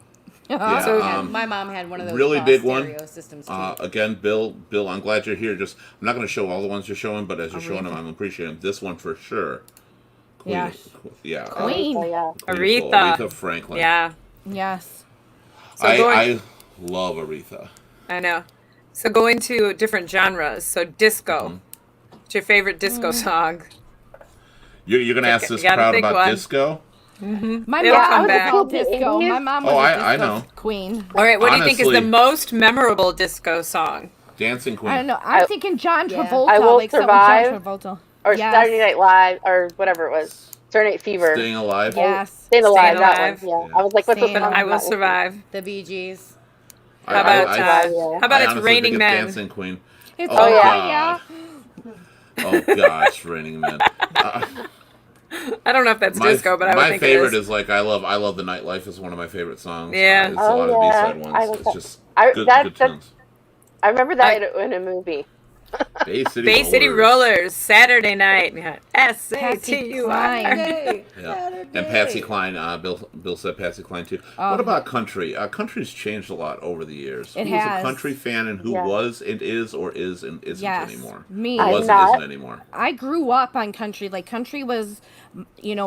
Yeah, So- My mom had one of those really big one. stereo systems too. Again, Bill, I'm glad you're here. I'm not going to show all the ones you're showing, but as you're showing them, I'm appreciating them. This one for sure. Queen, Yeah. yeah. Queen. So, yeah. Aretha. Franklin. Yeah, Yes. So I going- love Aretha. I know. So going to different genres. So disco. Mm-hmm. What's your favorite disco song? You're going to ask You this gotta crowd pick about one. disco? My It'll mom come was back. all disco. My mom was Oh, a I disco know. queen. All right, what do you think is the Honestly- most memorable disco song? Dancing Queen. I don't know. I'm I- thinking John Yeah. Travolta. I Will like something with Survive. John Travolta. Or Yes. Saturday Night Live, or whatever it was. Saturday Night Fever. Staying Alive. Yes. Staying Alive, Staying that Alive. one. Yeah. Yeah. I was like, what's the Staying song? I I'm Will not listening. Survive. The Bee Gees. How about yeah. how I about it's honestly Raining think Men? Dancing Queen. It's Oh, yeah. Oh gosh, Raining Men. I don't know if that's disco, but I would my think favorite it is. is like I love the Nightlife is one of my favorite songs. Yeah. It's a Oh, lot of yeah. B-side I ones. like It's that. just I- good that's- tunes. I remember that in a movie. Bay City Rollers, Saturday night. S-A-T-U-R. Hey, Yeah. Saturday. And Patsy Cline, Bill said Patsy Cline too. What about country? Country's changed a lot over the years. It Who's has. a country fan and who Yeah. was and is or is and isn't Yes, anymore? me. Who I'm was and not. isn't anymore. I grew up on country. Like country was,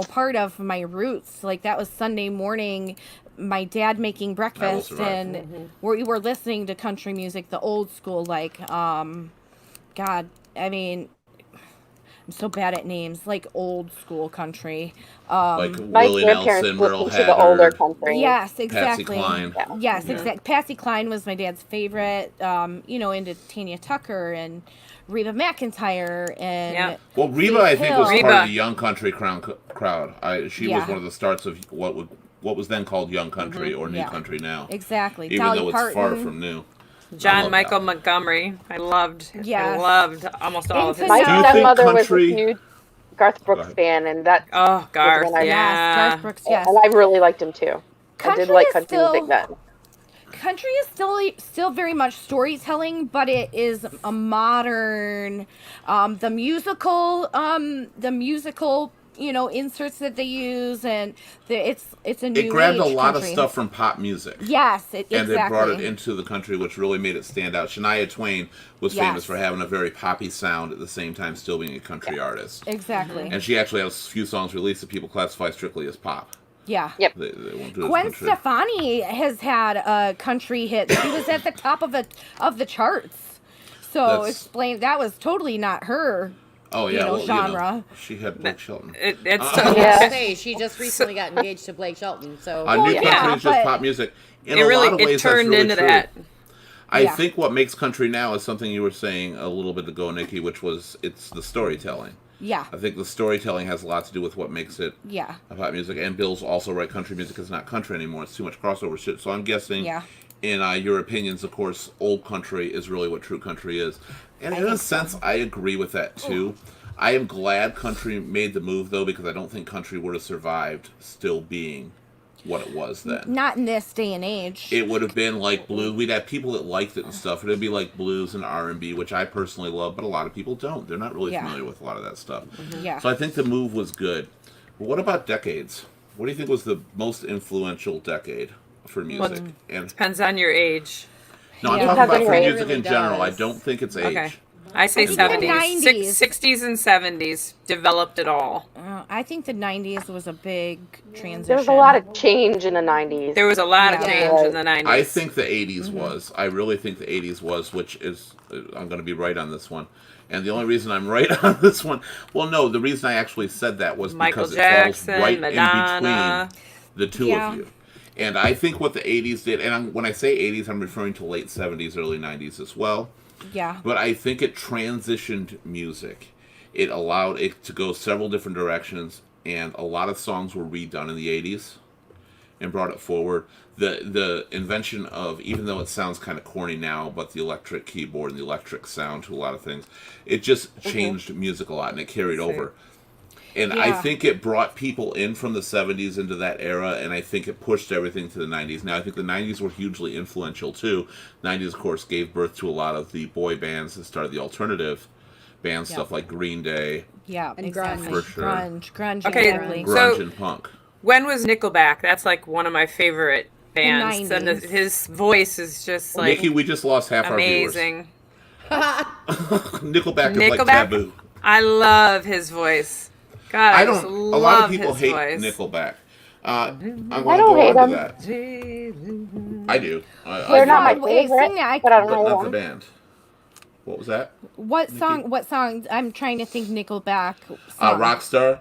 part of my roots. Like that was Sunday morning. My dad making breakfast, survive. and we were listening to country music, the old school. Like, God, I mean, I'm so bad at names. Like old school country. Like My Willie grandparents Nelson, Merle listened to the older Haggard, country. Yes, Patsy exactly. Cline. Yeah. Yes, exactly. Patsy Cline was my dad's favorite. Into Tanya Tucker and Reba McEntire and Yeah. Well, Reba, I think, was Hill. part Reba. of the young country crowd. She was Yeah. one of the starts of what was then called young country or new Yeah. country now. exactly. Even Dolly though it's Parton. far from new. I John love Michael that. Montgomery. I loved Yes. almost all of his Into My Do you think stepmother was a country- huge Garth Brooks ahead. fan, and that Oh, Garth. when I- Yeah. Yes, Garth Brooks. Yes. and I really liked him too. I Country did like is country still- music then. Country is still very much storytelling, but it is a modern, the musical inserts that they use, and it's a new It grabbed a age lot country. of stuff from pop music. Yes, And exactly. they brought it into the country, which really made it stand out. Shania Twain was famous Yes. for having a very poppy sound at the same time still being a country artist. Exactly. And she actually has a few songs released that people classify strictly as pop. Yeah. Yep. They won't do it as Gwen country. Stefani has had a country hit. She was at the top of the charts. So That's- explain that was totally not her. Oh yeah, well, genre. she had Blake Shelton. It's Yeah. Say she just recently got engaged to Blake Shelton, so New yeah, country is just but- pop music. In it a really lot of ways, it turned that's really into true. that. I Yeah. think what makes country now is something you were saying a little bit ago, Nikki, which was it's the storytelling. Yeah. I think the storytelling has a lot to do with what makes it Yeah. pop music. And Bill's also right. Country music is not country anymore. It's too much crossover shit. So I'm guessing, Yeah. in your opinions, of course, old country is really what true country is. And in a sense, I agree with that too. I am glad country made the move though, because I don't think country would have survived still being what it was then. Not in this day and age. It would have been like blues. We'd have people that liked it and stuff. It'd be like blues and R&B, which I personally love, but a lot of people don't. They're not really Yeah. familiar with a lot of that stuff. Yeah. So I think the move was good. But what about decades? What do you think was the most influential decade for music? And Depends on your age. no, I'm Yeah. talking about Depends for on music your in age. general. I Does. don't think it's age. Okay. I say think the 70s. 90s. 60s and 70s developed it all. I think the 90s was a big transition. There was a lot of change in the 90s. There was a lot of Yeah. change in the 90s. I think the 80s was. I really think the 80s was, which is, I'm going to be right on this one. And the only reason I'm right on this one, well, no, the reason I actually said that was Michael because Jackson, it falls right Madonna. in between the two Yeah. of you. And I think what the 80s did, and when I say 80s, I'm referring to late 70s, early 90s as well. Yeah. But I think it transitioned music. It allowed it to go several different directions, and a lot of songs were redone in the 80s and brought it forward. The invention of, even though it sounds kind of corny now, but the electric keyboard and the electric sound to a lot of things, it just changed music a lot, and it carried over. And I Yeah. think it brought people in from the 70s into that era, and I think it pushed everything to the 90s. Now, I think the 90s were hugely influential, too. 90s, of course, gave birth to a lot of the boy bands that started the alternative bands, stuff like Green Day, Yeah. And exactly. grunge. For sure. Grunge. Okay, Exactly. grunge, So- and punk. When was Nickelback? That's like one of my favorite bands. And 90s. his voice is just like Nikki, we just lost half amazing. our viewers. Nickelback is like Nickelback? taboo. I love his voice. God, I just don't. love A lot of people his hate voice. Nickelback. I'm I going don't to hate go on them. to that. I do. I They're not my do, Wait, favorite, sing that. but I don't but know not the them. band. What was that? What song? What song? I'm trying to think. Nickelback. Song. Rockstar.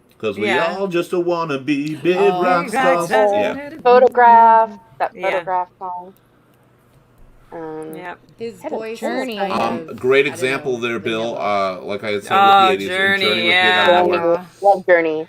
Because we Yeah. all just want to be big Oh, rock stars. Rockstar. Yeah. Photograph, that Yeah. Photograph song. Yep. his Had a voice Journey. is kind of, Great I don't example know, there, Bill. vanilla. Like I had said Oh, with the 80s, and Journey, Journey was yeah. big on that one. Love Journey.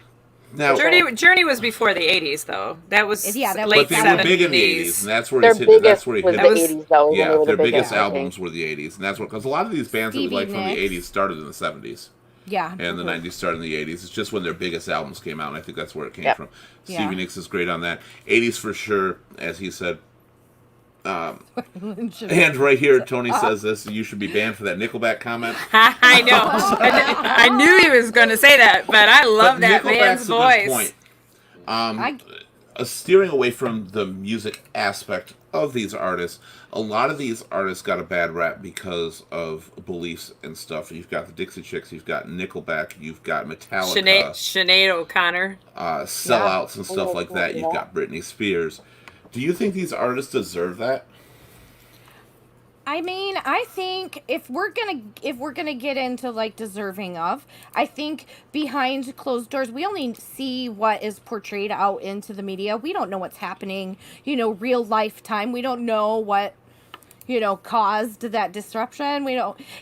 Now, Journey was before the 80s though. That was Yeah, that late but they 70s. were big in the 80s, and that's where Their he's hit. That's biggest where he was hit. the was- 80s, though. when they Yeah, were their the biggest I think. albums were the 80s, and that's what, because a lot of these bands that we Stevie like from the Nicks. 80s started in the 70s, Yeah. and the 90s started in the 80s. It's just when their biggest albums came out, and I think that's where it came Yep. from. Yeah. Stevie Nicks is great on that. 80s for sure, as he said. And right here, Tony says this: you should be banned for that Nickelback comment. I know. I knew he was going to say that, but I love that man's Nickelback's a good voice. point. Steering away from the music aspect of these artists, a lot of these artists got a bad rap because of beliefs and stuff. You've got the Dixie Chicks, you've got Nickelback, you've got Metallica, Sinead O'Connor, sellouts and stuff like that. You've got Britney Spears. Do you think these artists deserve that? I mean, I think if we're gonna get into like deserving of, I think behind closed doors, we only see what is portrayed out into the media. We don't know what's happening, real lifetime. We don't know what, caused that disruption.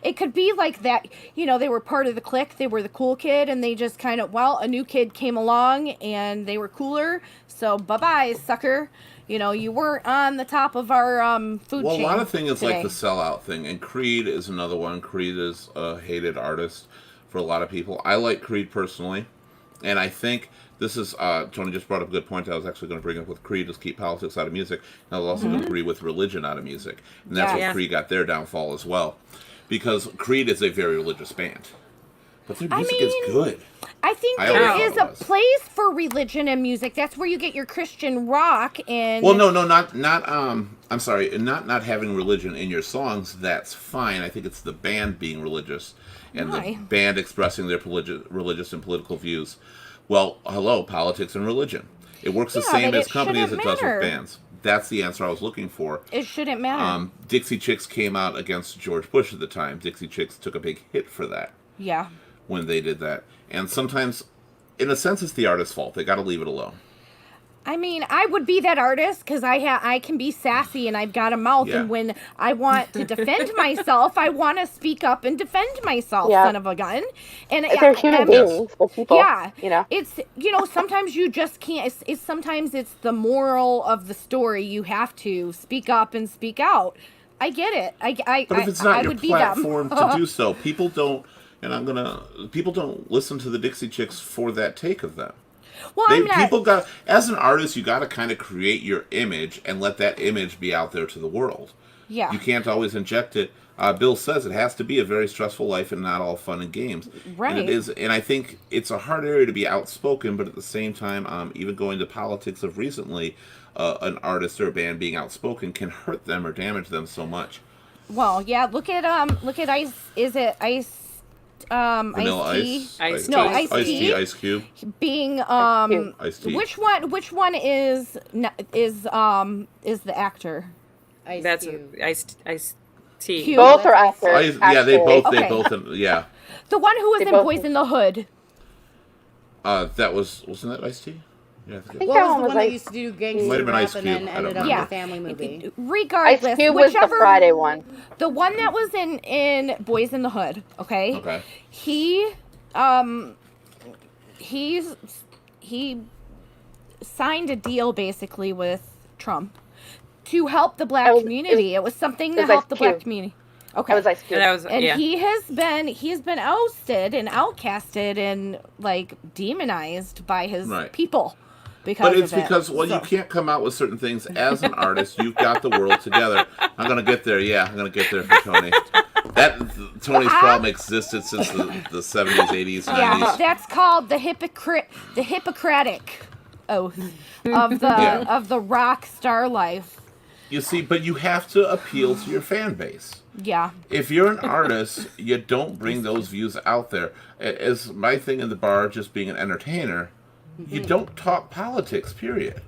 It could be like that, they were part of the clique, they were the cool kid, and they just kind of, a new kid came along and they were cooler, so bye-bye, sucker. You weren't on the top of our food chain. Well, a lot of things today. like the sellout thing, and Creed is another one. Creed is a hated artist for a lot of people. I like Creed personally, and I think this is, Tony just brought up a good point I was actually going to bring up with Creed, is keep politics out of music. And I was also going to agree with religion out of music. And that's what Creed got their downfall as well. Because Creed is a very religious band. But their music is good. I think there is a place for religion and music. That's where you get your Christian rock and. Well, no, not. I'm sorry, not having religion in your songs. That's fine. I think it's the band being religious, and the band expressing their religious and political views. Well, hello, politics and religion. It works the same as company as it does with bands. That's the answer I was looking for. It shouldn't matter. Dixie Chicks came out against George Bush at the time. Dixie Chicks took a big hit for that. Yeah. When they did that. And sometimes, in a sense, it's the artist's fault. They got to leave it alone. I mean, I would be that artist because I can be sassy and I've got a mouth. Yeah. And when I want to defend myself, I want to speak up and defend myself, son of a gun. And they're human beings, but people. Yeah, it's sometimes you just can't. Sometimes it's the moral of the story. You have to speak up and speak out. I get it. But if it's not your platform to do so, people don't. And people don't listen to the Dixie Chicks for that take of them. Well, as an artist, you got to kind of create your image and let that image be out there to the world. Yeah. You can't always inject it. Bill says it has to be a very stressful life and not all fun and games. Right. And it is, and I think it's a hard area to be outspoken, but at the same time, even going to politics of recently, an artist or a band being outspoken can hurt them or damage them so much. Well, yeah. Look at Ice. Is it Ice? Vanilla Ice Tea, Ice Cube. Being Ice-T. Which one is the actor? That's Ice T. Cube. Both are actors. They both. The one who was in Boys in the Hood. Wasn't that Ice T? Yeah, I think What was the one that used to do gangster rap and then ended up in a family movie? Regardless, Ice Cube was the Friday one. The one that was in Boys in the Hood. Okay. Okay. He signed a deal basically with Trump to help the black community. It was something to help the black community. Okay. That was Ice Cube. And he's been ousted and outcasted and like demonized by his people. You can't come out with certain things as an artist. You've got the world together. I'm gonna get there. Yeah, I'm gonna get there for Tony. Tony's problem existed since the 70s, 80s, 90s. Yeah, that's called the Hippocratic oath of the rock star life. You see, but you have to appeal to your fan base. Yeah. If you're an artist, you don't bring those views out there. As my thing in the bar, just being an entertainer, you don't talk politics, period.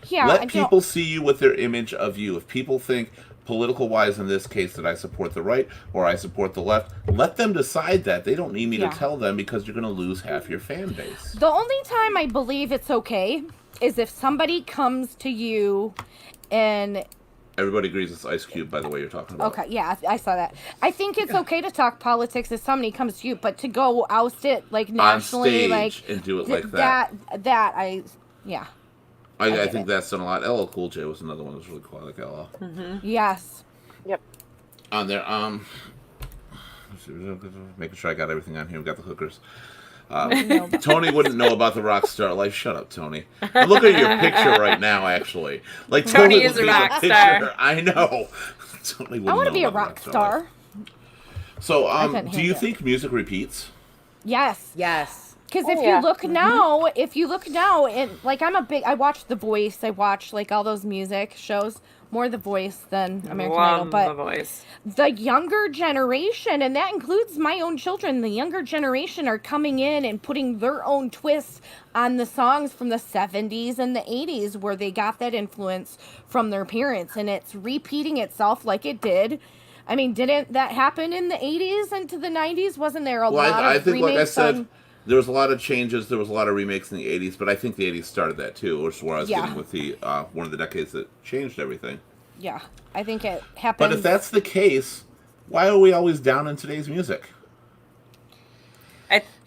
Yeah. Let people see you with their image of you. If people think, political-wise in this case, that I support the right or I support the left, let them decide that. They don't need me to tell them because you're going to lose half your fan base. The only time I believe it's okay is if somebody comes to you and... Everybody agrees it's Ice Cube, by the way you're talking about. Okay, yeah, I saw that. I think it's okay to talk politics if somebody comes to you, but to go oust it like nationally, on stage and do it like that. I think that's done a lot. LL Cool J was another one that was really cool. I like LL. Mm-hmm. Yes. Yep. On there, making sure I got everything on here. We got the hookers. Tony wouldn't know about the rock star life. Shut up, Tony. And look at your picture right now, actually. Like Tony would is a be rock the star. picture. I know. Tony wouldn't I want know to be a about rock the star. life. So, couldn't do you handle it. think music repeats? Yes. Yes. Because Oh, if yeah. you look now, and like I watch The Voice, I watch like all those music shows, more The Voice than American Idol, Love but The Voice. the younger generation, and that includes my own children, the younger generation are coming in and putting their own twist on the songs from the 70s and the 80s where they got that influence from their parents, and it's repeating itself like it did. I mean, didn't that happen in the 80s into the 90s? Wasn't there a Well, lot I of think, like I remakes said, on... there was a lot of changes. There was a lot of remakes in the 80s, but I think the 80s started that too, which is where I was Yeah. getting with the one of the decades that changed everything. Yeah, I think it happened. But if that's the case, why are we always down in today's music?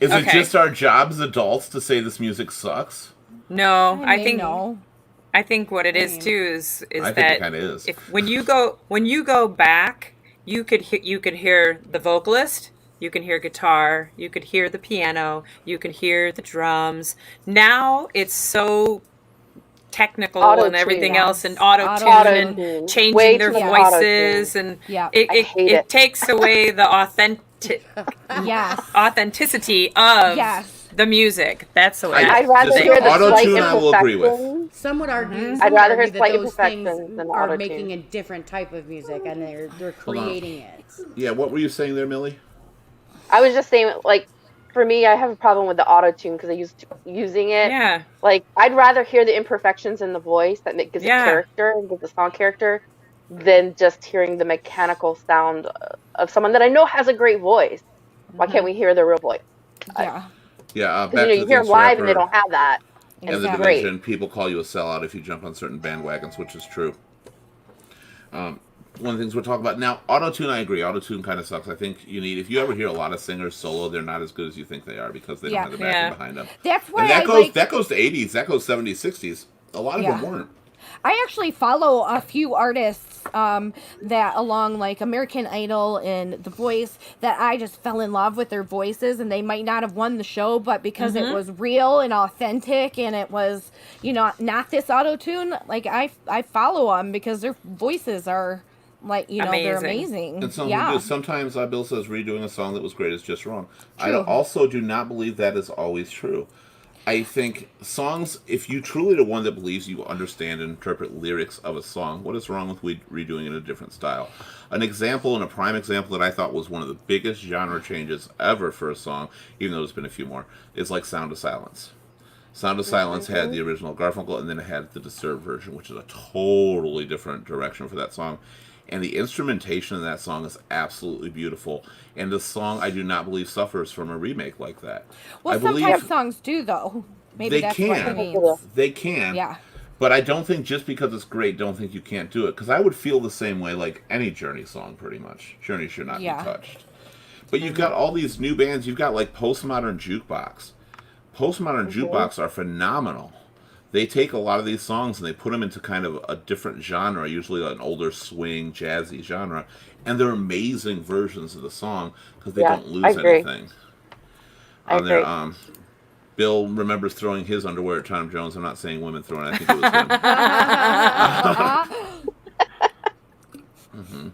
Is it just our job as adults to say this music sucks? No, I mean, think no. I think what it is too is I think that it kind of is. if when you go back, you could hear the vocalist, you can hear guitar, you could hear the piano, you can hear the drums. Now it's so technical and Auto-tune, everything yes. else, and auto-tune Auto-tune. and changing Way their too much voices, auto-tune. and Yeah. it, I it, hate it it. takes away the Yes. authenticity of Yes. the music. That's the way I- I'd rather Just hear the slight auto-tune I will agree with. imperfections. Some would argue. I'd rather hear that slight those things imperfections than are auto-tune. making a different type of music, and they're on. creating it. Yeah, what were you saying there, Millie? I was just saying, like, for me, I have a problem with the auto tune because I used using it. Yeah. Like, I'd rather hear the imperfections in the voice that gives Yeah. it character and gives the song character than just hearing the mechanical sound of someone that I know has a great voice. Why can't we hear their real voice? Yeah. Yeah, Because back you to the hear them things live and they forever. don't have that. And the Exactly. dimension, people call you a sellout if you jump on certain bandwagons, which is true. One of the things we're talking about now, auto-tune, I agree. Auto-tune kind of sucks. I think if you ever hear a lot of singers solo, they're not as good as you think they are because they Yeah. don't have the backing Yeah. behind them. That's why And that I goes like... that goes to 80s, that goes 70s, 60s. A lot of Yeah. them weren't. I actually follow a few artists that along like American Idol and The Voice that I just fell in love with their voices, and they might not have won the show, but because it was real and authentic and it was, not this auto-tune, like I follow them because their voices are like, they're amazing. And some yeah. do. Sometimes Bill says redoing a song that was great is just wrong. I True. also do not believe that is always true. I think songs, if you truly are one that believes you understand and interpret lyrics of a song, what is wrong with redoing it in a different style? An example, and a prime example that I thought was one of the biggest genre changes ever for a song, even though there's been a few more, is like Sound of Silence. Sound of Silence had the original Garfunkel, and then it had the Disturbed version, which is a totally different direction for that song. And the instrumentation in that song is absolutely beautiful. And the song, I do not believe, suffers from a remake like that. Well, I believe sometimes songs do though. Maybe they that's what can. it means. They can. Yeah. But I don't think just because it's great, don't think you can't do it. Because I would feel the same way like any Journey song, pretty much. Journey should not Yeah. be touched. But you've got all these new bands. You've got like Postmodern Jukebox. Postmodern Jukebox are phenomenal. They take a lot of these songs and they put them into kind of a different genre, usually an older swing, jazzy genre, and they're amazing versions of the song because they Yeah, don't lose I agree. anything. I On there, agree. Bill remembers throwing his underwear at Tom Jones. I'm not saying women throwing it. I think it was him.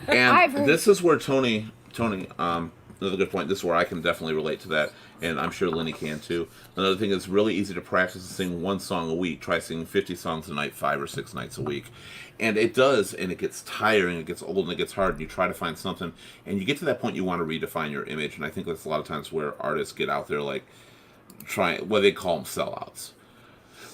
And I've- this is where Tony, another good point. This is where I can definitely relate to that, and I'm sure Lenny can too. Another thing is really easy to practice is sing one song a week. Try singing 50 songs a night, 5 or 6 nights a week. And it does, and it gets tiring, it gets old, and it gets hard, and you try to find something, and you get to that point you want to redefine your image, and I think that's a lot of times where artists get out there like, they call them sellouts.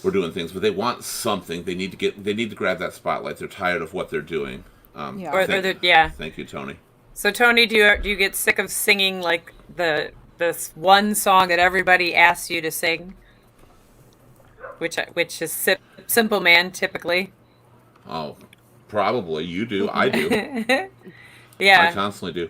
We're doing things, but they want something. They need to grab that spotlight. They're tired of what they're doing. Yeah. Or yeah. Thank you, Tony. So Tony, do you get sick of singing like this one song that everybody asks you to sing, which is Simple Man typically? Oh, probably you do. I do. I Yeah. constantly do.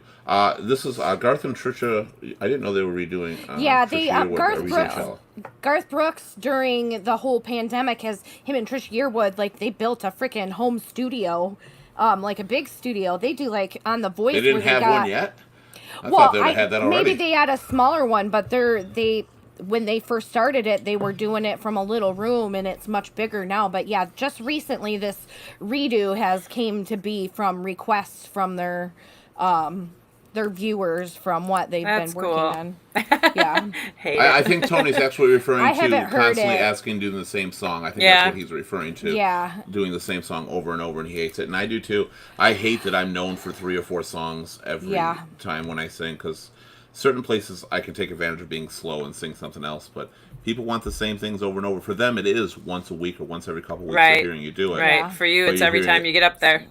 This is Garth and Trisha. I didn't know they were redoing. Yeah, Trisha they Yearwood, Garth Aretha Brooks. Cello. Garth Brooks during the whole pandemic him and Trish Yearwood, like they built a freaking home studio, like a big studio. They do like on The Voice. They didn't where have got, one yet. I thought they would have had that maybe already. they had a smaller one, but when they first started it, they were doing it from a little room, and it's much bigger now. But yeah, just recently this redo has came to be from requests from their viewers from what they've That's been working cool. on. Yeah. Hate I it. think Tony's actually referring I to haven't heard constantly it. asking doing the same song. I think Yeah. that's what he's referring to. Yeah. Doing the same song over and over, and he hates it. And I do too. I hate that I'm known for 3 or 4 songs every Yeah. time when I sing, because certain places I can take advantage of being slow and sing something else, but people want the same things over and over. For them, it is once a week or once every couple weeks Right. they're hearing you do it. Right. Yeah. For you, But it's you're every hearing time it. you get up there.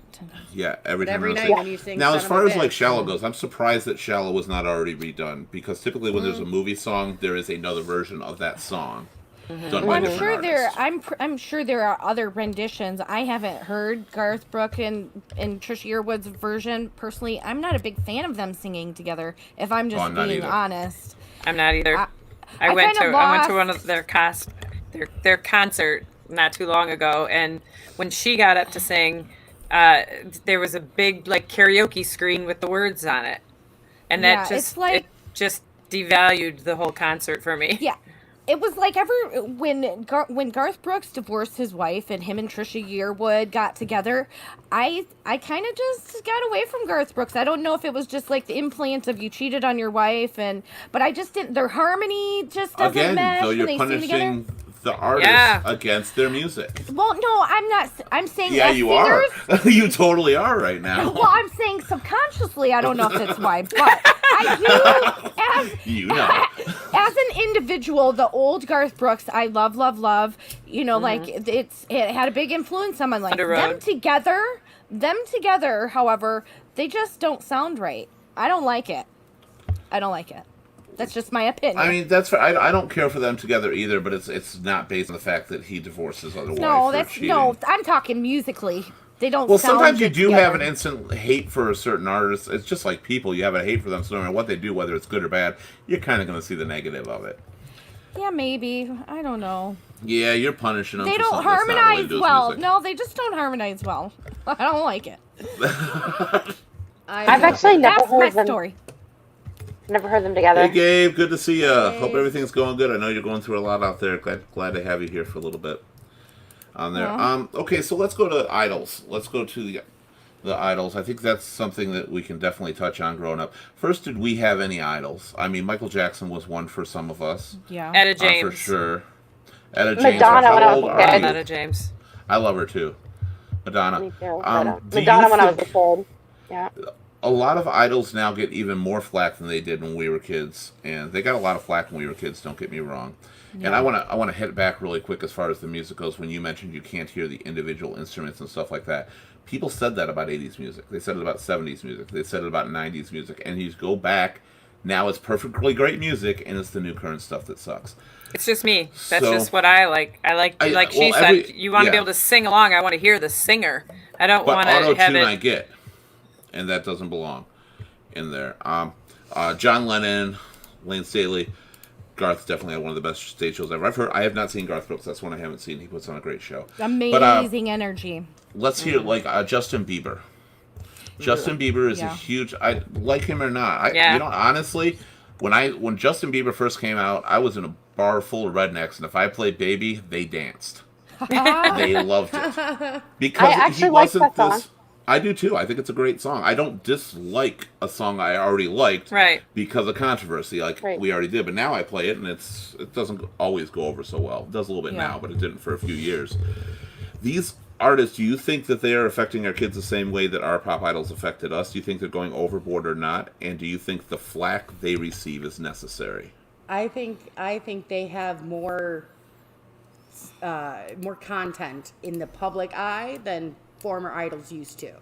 Yeah, every time. Every I'm night saying- when you sing Now, Son as of far a as like Bitch. Shallow goes, I'm surprised that Shallow was not already redone, because typically when there's a movie song, there is another version of that song done by I'm different sure there. artists. I'm sure there are other renditions. I haven't heard Garth Brooks and Trisha Yearwood's version personally. I'm not a big fan of them singing together. If I'm just I'm not being either. honest. I'm not either. I I went kinda to one lost- of their concert not too long ago, and when she got up to sing, there was a big like karaoke screen with the words on it, and Yeah, that it's like- it just devalued the whole concert for me. Yeah. It was like when Garth Brooks divorced his wife and him and Trisha Yearwood got together, I kind of just got away from Garth Brooks. I don't know if it was just like the implant of you cheated on your wife, but I just didn't. Their harmony just doesn't Again, mesh though, when you're they sing together. punishing the artist Yeah. against their music. Well, no, I'm not. I'm saying Yeah, as you singers, are. You totally are right now. Well, I'm saying subconsciously. I don't know if that's why, but I do You know. as an individual, the old Garth Brooks, I love, love, love. You know, like it had a big influence on my life. Thunder Them Road. together, however, they just don't sound right. I don't like it. That's just my opinion. I mean, that's fair. I don't care for them together either, but it's not based on the fact that he divorced his other wife. no, for that's cheating. no. I'm talking musically. They don't. Well, sound sometimes you good do together. have an instant hate for a certain artist. It's just like people. You have a hate for them, so no matter what they do, whether it's good or bad, you're kind of going to see the negative of it. Yeah, maybe. I don't know. Yeah, you're punishing them. They for don't something that's not related harmonize to his well. music. No, they just don't harmonize well. I don't like it. I've actually never That's my heard them. story. Never heard them together. Hey, Gabe, good to see you. Hope everything's going good. I know you're going through a lot out there. Glad to have you here for a little bit on there. Okay, so let's go to idols. Let's go to the idols. I think that's something that we can definitely touch on growing up. First, did we have any idols? I mean, Michael Jackson was one for some of us. Yeah. Etta James. For sure. Etta James. Madonna when I How was old a are kid. you? Etta James. I love her too. Madonna. Me too. Do you Madonna when I was a think- kid. Yeah. A lot of idols now get even more flack than they did when we were kids, and they got a lot of flack when we were kids. Don't get me wrong. And I want to hit back really quick as far as the music goes. When you mentioned you can't hear the individual instruments and stuff like that, people said that about 80s music. They said it about 70s music. They said it about 90s music. And you go back, now it's perfectly great music, and it's the new current stuff that sucks. It's just me. That's So- just what I like. Like she well, said, you want to be yeah. able to sing along. I want to hear the singer. I don't But want to have auto-tune it. I get, and that doesn't belong in there. John Lennon, Lane Staley, Garth definitely had one of the best stage shows ever. I have not seen Garth Brooks. That's one I haven't seen. He puts on a great show. Amazing energy. Let's hear Justin Bieber. Justin Bieber is a Yeah. huge. I like him or not. Yeah. You know, honestly, when Justin Bieber first came out, I was in a bar full of rednecks, and if I played Baby, they danced. They loved it because I actually he like wasn't that this. song. I do too. I think it's a great song. I don't dislike a song I already liked, Right. because of controversy, like Right. we already did. But now I play it, and it doesn't always go over so well. It does a little bit Yeah. now, but it didn't for a few years. These artists, do you think that they are affecting our kids the same way that our pop idols affected us? Do you think they're going overboard or not? And do you think the flack they receive is necessary? I think they have more content in the public eye than former idols used to.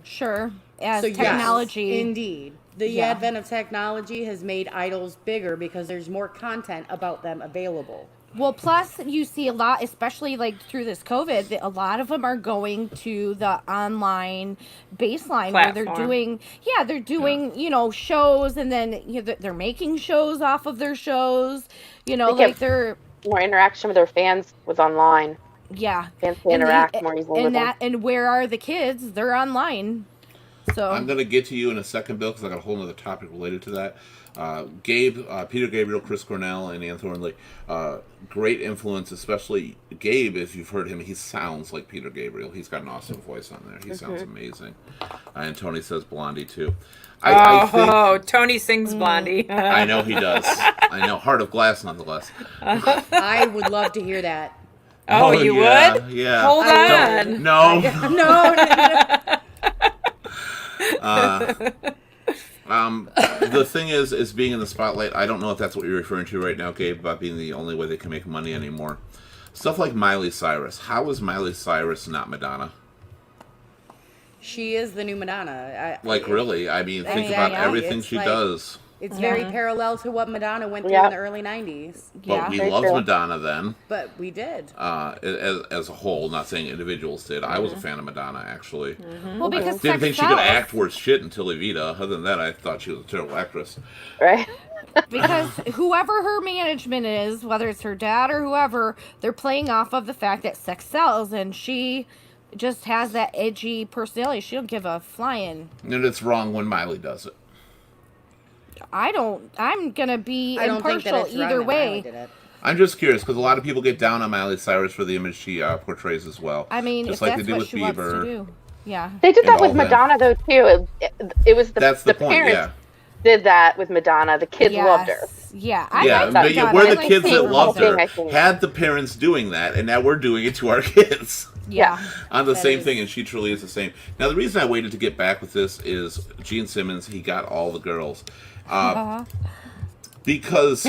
Sure. As So yes, technology. indeed, the Yeah. advent of technology has made idols bigger because there's more content about them available. Well, plus you see a lot, especially like through this COVID, that a lot of them are going to the online baseline where they're Platform. doing, shows, and then they're making shows off of their shows. They Like get- they're More interaction with their fans was online. yeah. Fans can interact more easily with them. And where are the kids? They're online. So I'm going to get to you in a second, Bill, because I got a whole other topic related to that. Gabe, Peter Gabriel, Chris Cornell, and Ann Thornley, great influence, especially Gabe. If you've heard him, he sounds like Peter Gabriel. He's got an awesome voice on there. He sounds amazing. And Tony says Blondie, too. I think, Tony sings Blondie. I know he does. I know. Heart of Glass, nonetheless. I would love to hear that. Oh, you yeah, would? Yeah. Hold on. No. No. The thing is being in the spotlight. I don't know if that's what you're referring to right now, Gabe, about being the only way they can make money anymore. Stuff like Miley Cyrus. How is Miley Cyrus not Madonna? She is the new Madonna. Really? I mean, think about yeah, everything it's she like- does. It's very parallel to what Madonna went through Yeah. in the early 90s. But we very loved true. Madonna then, But we did. as a whole. Not saying individuals did. I was a fan of Madonna, actually. well, because Didn't think she sex could sells. act worth shit until Evita. Other than that, I thought she was a terrible actress. Right? Because whoever her management is, whether it's her dad or whoever, they're playing off of the fact that sex sells, and she just has that edgy personality. She don't give a flying. And it's wrong when Miley does it. I'm gonna be I don't think that impartial it's wrong either that Miley way. did it. I'm just curious because a lot of people get down on Miley Cyrus for the image she portrays as well. I mean, just if like that's they do what with she wants to Bieber. do. Yeah. They did And that with all that. Madonna though too. It was That's the the point. parents Yeah. did that with Madonna. The kids loved her. Yeah. Yeah, like but Madonna. we're I the like kids seeing that her loved whole her, thing, I think. had the parents doing that, and now we're doing it to our kids. Yeah. On the That same is- thing, and she truly is the same. Now, the reason I waited to get back with this is Gene Simmons, he got all the girls. Because,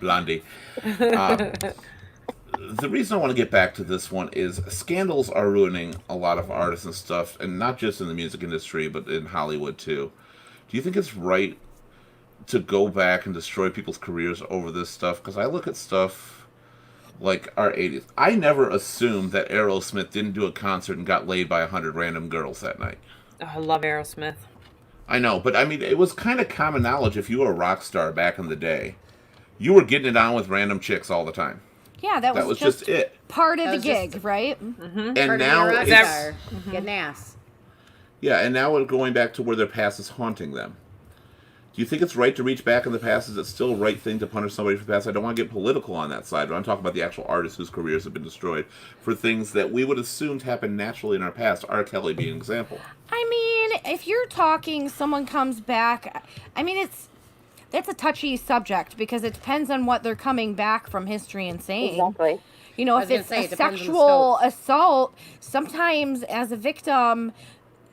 Blondie. The reason I want to get back to this one is scandals are ruining a lot of artists and stuff, and not just in the music industry, but in Hollywood too. Do you think it's right to go back and destroy people's careers over this stuff? Because I look at stuff like our 80s. I never assumed that Aerosmith didn't do a concert and got laid by 100 random girls that night. Oh, I love Aerosmith. I know, but I mean, it was kind of common knowledge if you were a rock star back in the day. You were getting it on with random chicks all the time. Yeah, that That was was just it. part of That the was gig, just- right? And Part now of being a rock it's star. Getting ass. yeah, and now we're going back to where their past is haunting them. Do you think it's right to reach back in the past? Is it still the right thing to punish somebody for the past? I don't want to get political on that side, but I'm talking about the actual artists whose careers have been destroyed for things that we would assume happened naturally in our past. R. Kelly being an example. I mean, if you're talking someone comes back, I mean, that's a touchy subject because it depends on what they're coming back from history and saying. Exactly. You know, I if was it's gonna say, a it depends on the sexual scope. assault, sometimes as a victim,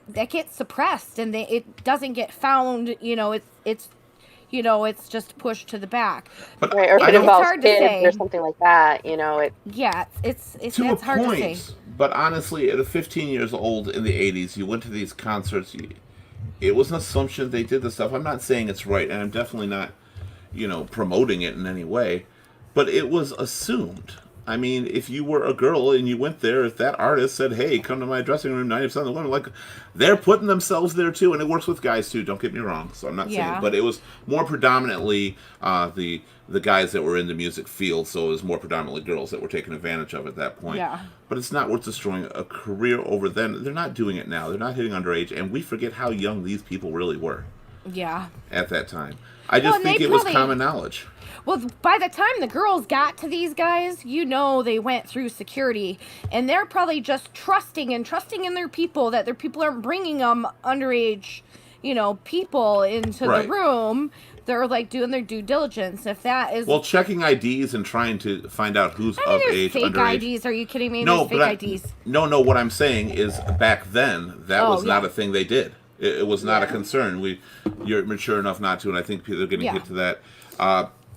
that gets suppressed and it doesn't get found. You know, it's just pushed to the back. But Right, or if I it don't, involves hard to kids say. or something like that, Yeah, it's to a that's hard to say. point, but honestly, at 15 years old in the 80s, you went to these concerts. It was an assumption they did this stuff. I'm not saying it's right, and I'm definitely not, promoting it in any way. But it was assumed. I mean, if you were a girl and you went there, if that artist said, "Hey, come to my dressing room," 90% of the women, they're putting themselves there too, and it works with guys too. Don't get me wrong. So I'm not saying, Yeah. but it was more predominantly the guys that were in the music field. So it was more predominantly girls that were taking advantage of it at that point. Yeah. But it's not worth destroying a career over them. They're not doing it now. They're not hitting underage, and we forget how young these people really were Yeah. at that time. I just and think they it was probably- common knowledge. Well, by the time the girls got to these guys, they went through security, and they're probably just trusting in their people that their people aren't bringing them underage, people into Right. the room. They're doing their due diligence. If that is, Well, checking IDs and trying to find out who's I mean, of there's age, fake underage. IDs. Are you kidding me? No, There's fake but IDs. No. What I'm saying is, back then, that Oh, was not yeah. a thing they did. It was not a Yeah. concern. You're mature enough not to, and I think people are going to Yeah. get to that.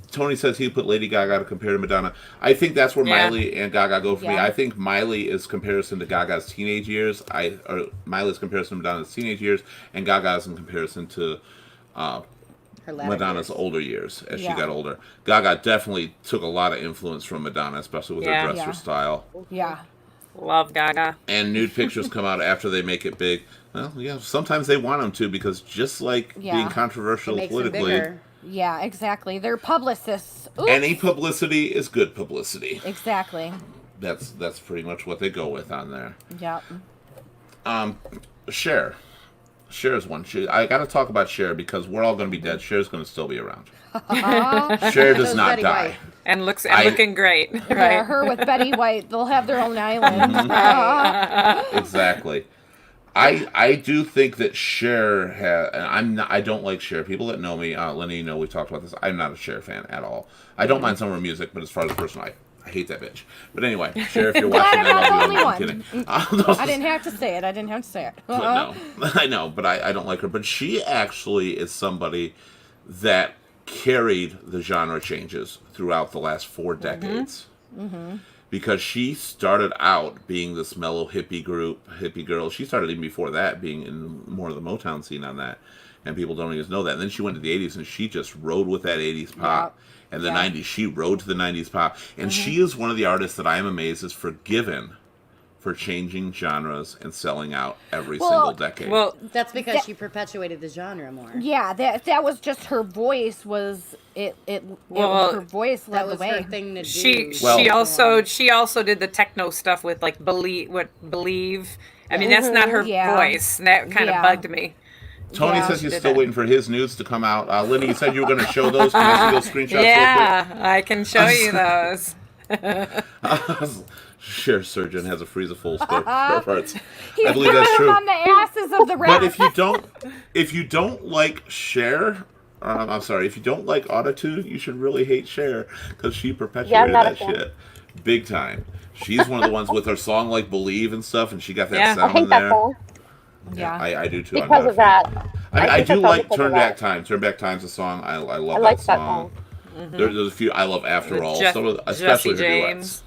Tony says he put Lady Gaga to compare to Madonna. I think that's where Yeah. Miley and Gaga go for me. Yeah. I think Miley is comparison to Gaga's teenage years. Or Miley's comparison to Madonna's teenage years, and Gaga's in comparison to Her latter Madonna's years. older years as Yeah. she got older. Gaga definitely took a lot of influence from Madonna, especially with Yeah. her dresser Yeah. style. Yeah. Love Gaga. And nude pictures come out after they make it big. Well, yeah, sometimes they want them to because just like Yeah. being It controversial makes them politically, bigger. Yeah, exactly. They're publicists. Oops. any publicity is good publicity. Exactly. That's pretty much what they go with on there. Yep. Cher. Cher's one. I got to talk about Cher because we're all going to be dead. Cher's going to still be around. Cher does So's not Betty die. White. And looking great, Yeah, right? her with Betty White, they'll have their own island. Exactly. I do think that Cher has. I don't like Cher. People that know me, Lenny, we've talked about this. I'm not a Cher fan at all. I don't mind some of her music, but as far as person, I hate that bitch. But anyway, Cher, if you're watching, Glad I'm I not love the you. I'm only kidding. I didn't have to say it. But no, I know, but I don't like her. But she actually is somebody that carried the genre changes throughout the last 4 decades. Because she started out being this mellow hippie girl. She started even before that being in more of the Motown scene on that. And people don't even know that. And then she went to the 80s and she just rode with that 80s pop. And the 90s, she rode to the 90s pop. And she is one of the artists that I am amazed is forgiven for changing genres and selling out every single decade. Well, That's because she perpetuated the genre more. Yeah, that was just her voice was Well, her voice led That the was way. her thing to do. she Well- she also did the techno stuff with like believe. I mean, that's not her Yeah. voice. And that kind of Yeah. bugged me. Tony Yeah. says he's Did still that. waiting for his nudes to come out. Lenny, you said you were going to show those. Can I see those screenshots Yeah, I can show you those. real quick? Cher Surgeon has a freezer full of spare parts. He's I believe putting that's them true. on the asses of the But rats. if you don't like Cher, I'm sorry, if you don't like Autotune, you should really hate Cher because she perpetuated not a that fan. shit big time. She's one of the ones with her song like Believe and stuff, and she got that Yeah. I sound hate in that there. song Yeah. I do too. I'm because not a of fan. that. I think do it's all like because Turn of Back that. Time. Turn Back Time's a song I love. I like that that song. song. There's a few I love After With All. Jeff- Some of Jesse especially her James. duets.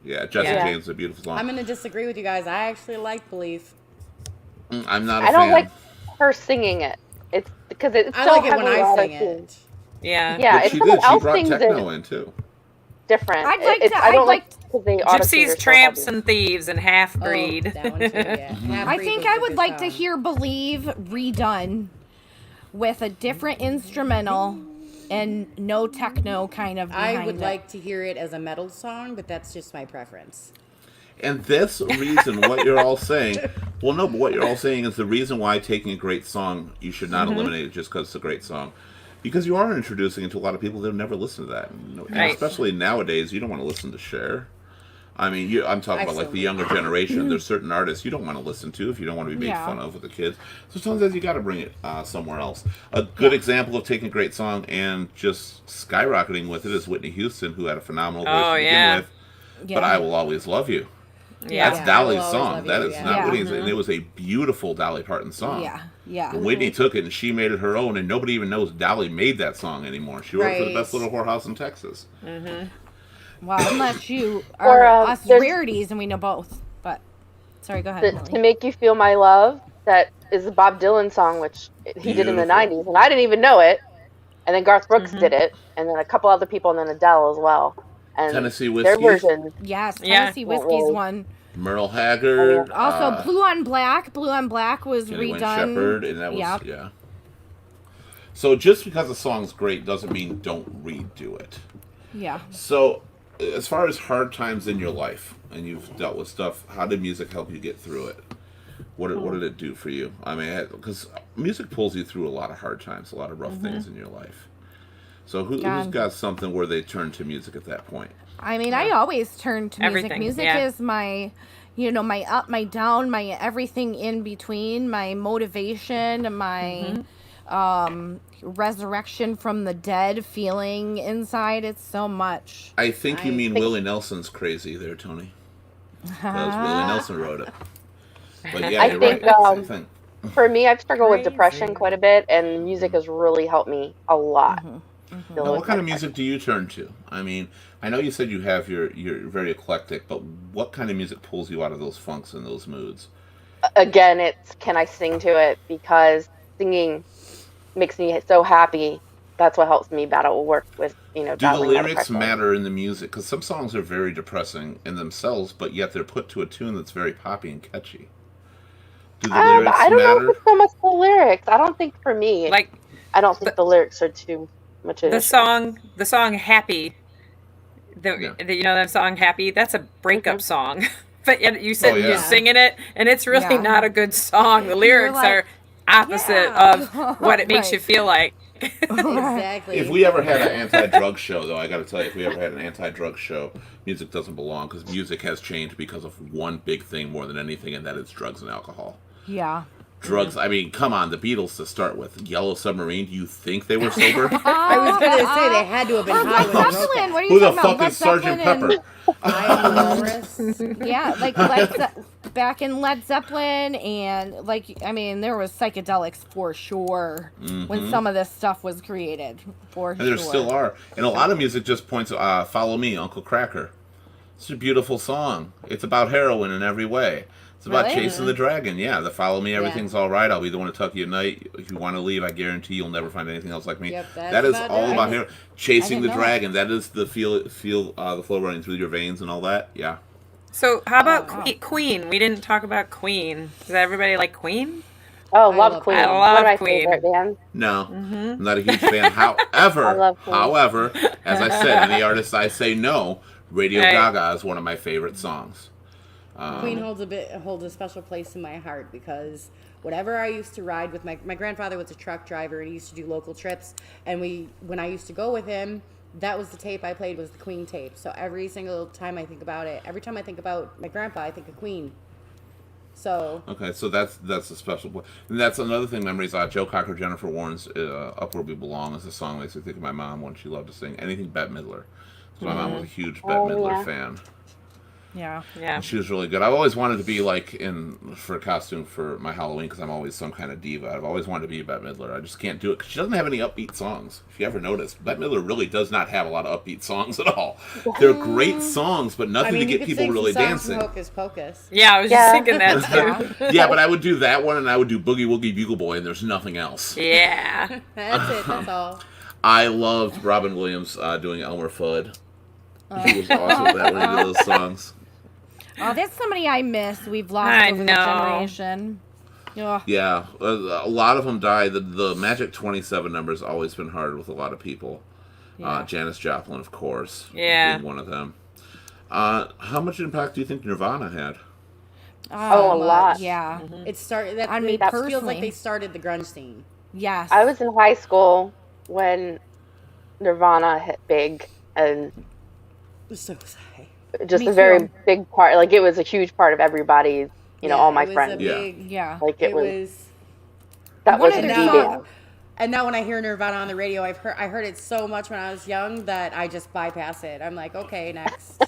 Yeah, Jesse Yeah. James is a beautiful song. I'm going to disagree with you guys. I actually like Believe. I'm not a I don't fan. like her singing it. It's because it's I so like it when heavily I sing auto-tuned. it. Yeah. Yeah, But if she someone did. She else brought sings techno it in too. different. I'd like It's- to- I don't I'd like like because they auto-tune Gypsies, her so Tramps, heavy. and Thieves, and Half Breed. Oh, that one too, yeah. I think I would like to hear Believe redone with a different instrumental and no techno kind of behind I would it. like to hear it as a metal song, but that's just my preference. And this reason, what you're all saying, well, no, but what you're all saying is the reason why taking a great song, you should not eliminate it just because it's a great song. Because you are introducing it to a lot of people that have never listened to that. And Right. especially nowadays, you don't want to listen to Cher. I mean, I'm talking I about like still the do. younger generation. There's certain artists you don't want to listen to if you don't want to be made Yeah. fun of with the kids. So sometimes you got to bring it somewhere else. A good example of taking a great song and just skyrocketing with it is Whitney Houston, who had a phenomenal voice Oh, to begin yeah. with. Yeah. But I Will Always Love You. Yeah. That's I Will Dolly's Always song. Love That You, is yeah. not Yeah. Whitney's, and it was a beautiful Dolly Parton song. Yeah. But Whitney took it and she made it her own, and nobody even knows Dolly made that song anymore. She wrote it for the Right. Best Little Whorehouse in Texas. Well, unless you Or, are us there's- rarities and we know both. But sorry, go ahead. To Molly. Make You Feel My Love, that is a Bob Dylan song, which he did in the Beautiful. 90s, and I didn't even know it. And then Garth Brooks did it, and then a couple other people, and then Adele as well. And Tennessee their Whiskey, version, Yes, Yeah. Tennessee Well, Whiskey's really. one. Merle Haggard, Also, Blue on Black. Blue on Black was Kenny Wayne redone. Shepherd, and that was Yep. yeah. So just because a song's great doesn't mean don't redo it. Yeah. So, as far as hard times in your life, and you've dealt with stuff, how did music help you get through it? What did it do for you? I mean, because music pulls you through a lot of hard times, a lot of rough things in your life. So who's God. got something where they turn to music at that point? I mean, I always turn to music. Everything, Music yeah. is my, my up, my down, my everything in between, my motivation, my resurrection from the dead feeling inside. It's so much. I think you I mean think- Willie Nelson's crazy there, Tony. Because Willie Nelson wrote it. But yeah, I you're think, right. Same thing. for me, I've struggled with Crazy. depression quite a bit, and music has really helped me a lot. deal Now, with what kind of my music do you turn to? I mean, I know you said you have you're very eclectic, but what kind of music pulls you out of those funks and those moods? Again, it's can I sing to it, because singing makes me so happy. That's what helps me battle work with, Do the battling my lyrics depression. matter in the music? Because some songs are very depressing in themselves, but yet they're put to a tune that's very poppy and catchy. Do the lyrics I don't know matter? if it's so much the lyrics. I don't think for me, Like I don't think the lyrics are too much of an the issue. song Happy. Yeah. That song Happy, that's a breakup song but yet you said Oh, yeah. you're singing it, and it's really Yeah. not a good song. The lyrics like, are opposite yeah. of what it makes you Right. feel like. Exactly. If we ever had an anti-drug show, though, I got to tell you, if we ever had an anti-drug show, music doesn't belong because music has changed because of one big thing more than anything, and that is drugs and alcohol. Yeah. Drugs. I mean, come on, the Beatles to start with. Yellow Submarine. Do you think they were sober? I was gonna say they had to have been Or high Led when they wrote Zeppelin. that. What are you Who the talking about? fuck Led is Sergeant Zeppelin and- Pepper? I am Walrus. Yeah, like back in Led Zeppelin, and like I mean, there was psychedelics for sure when some of this stuff was created. For And there sure. still are. And a lot of music just points. Follow Me, Uncle Cracker. It's a beautiful song. It's about heroin in every way. It's about Really? chasing the dragon. Yeah, the Follow Me, Everything's All Right. I'll be the one to tuck you at night. If you want to leave, I guarantee you'll never find anything else like me. Yep, that's that is about all it. about heroin. Chasing I the didn't know dragon. That is the feel the flow running through your veins and all that. Yeah. So how about Queen? We didn't talk about Queen. Does everybody like Queen? Oh, I love love Queen. Queen. I One love of my Queen. favorite bands. No, I'm not a huge fan. However, I love Queen. as I said, any artist I say no, Radio Right. Gaga is one of my favorite songs. Queen holds a special place in my heart because whatever I used to ride with my grandfather was a truck driver and he used to do local trips, and when I used to go with him, that was the tape I played, was the Queen tape. So every single time I think about it, every time I think about my grandpa, I think of Queen. So Okay, so that's a special point. And that's another thing, memories. Joe Cocker, Jennifer Warren's Up Where We Belong is a song that makes me think of my mom when she loved to sing anything Bette Midler. So my mom was a huge Bette Midler yeah. fan. Yeah. Yeah. And she was really good. I've always wanted to be like for a costume for my Halloween because I'm always some kind of diva. I've always wanted to be Bette Midler. I just can't do it because she doesn't have any upbeat songs. If you ever noticed, Bette Midler really does not have a lot of upbeat songs at all. They're great songs, but nothing I mean, to you get could people sing really some songs from dancing. Hocus Pocus. Yeah, I was Yeah. just thinking that too. Yeah, but I would do that one, and I would do Boogie Woogie Bugle Boy, and there's nothing else. Yeah. That's it. That's all. I loved Robin Williams doing Elmer Fudd. He was awesome at that when he did those songs. Oh, that's somebody I miss. We've lost I over the know. generation. Ugh. Yeah, a lot of them died. The Magic 27 number's always been hard with a lot of people. Yeah. Janis Joplin, of course, Yeah. being one of them. How much impact do you think Nirvana had? Oh, a lot. Yeah. It started. That, On me it feels personally. like they started the grunge scene. Yes. I was in high school Nirvana hit big, and So was I. just Me a very too. big part. Like it was a huge part of everybody's. All my it was friends. A big, Yeah. Like It it was. was. That One was of a their key now, band. and now when I hear Nirvana on the radio, I heard it so much when I was young that I just bypass it. I'm like, okay, next.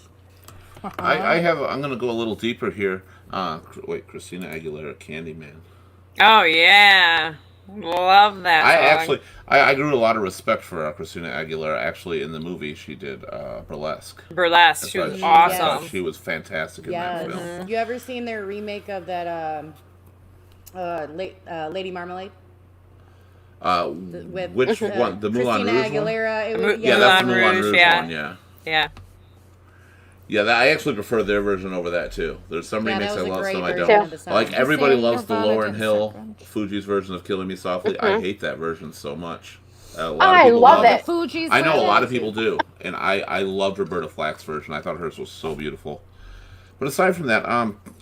I'm going to go a little deeper here. Christina Aguilera, Candyman. Oh yeah. Love that song. I grew a lot of respect for Christina Aguilera. Actually, in the movie, she did Burlesque. Burlesque. That's She was right. I thought awesome. She was fantastic in that film. Yes. You ever seen their remake of that Lady Marmalade? With Which one? The Moulin Christina Rouge one? Aguilera. It Mo- was, Yeah, that's the Moulin Moulin Rouge, Rouge yeah. one. Yeah. Yeah. Yeah, I actually prefer their version over that too. There's some Yeah, that remakes I was a love, great some I version don't. of the song. Like everybody Saying loves the Nirvana Lauryn didn't Hill, suck. Fuji's version of "Killing Me Softly." I hate that version so much. A lot of I people love love it. Fuji's I know a version. lot of people do, and I loved Roberta Flack's version. I thought hers was so beautiful. But aside from that,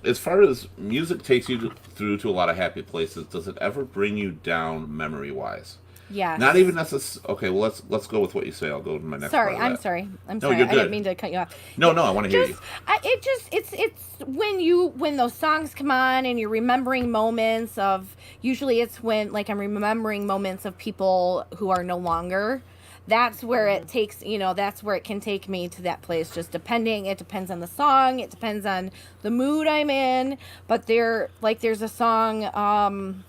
as far as music takes you through to a lot of happy places, does it ever bring you down memory wise? Yes. Not even necessarily. Okay, well let's go with what you say. I'll go to my next. Sorry, part of I'm that. sorry. I'm No, sorry. you're I didn't good. mean to cut you off. No, I want to hear you. It's when those songs come on and you're remembering moments of, usually it's when, like, I'm remembering moments of people who are no longer. That's where it takes, that's where it can take me to that place. Just it depends on the song, it depends on the mood I'm in. But there's a song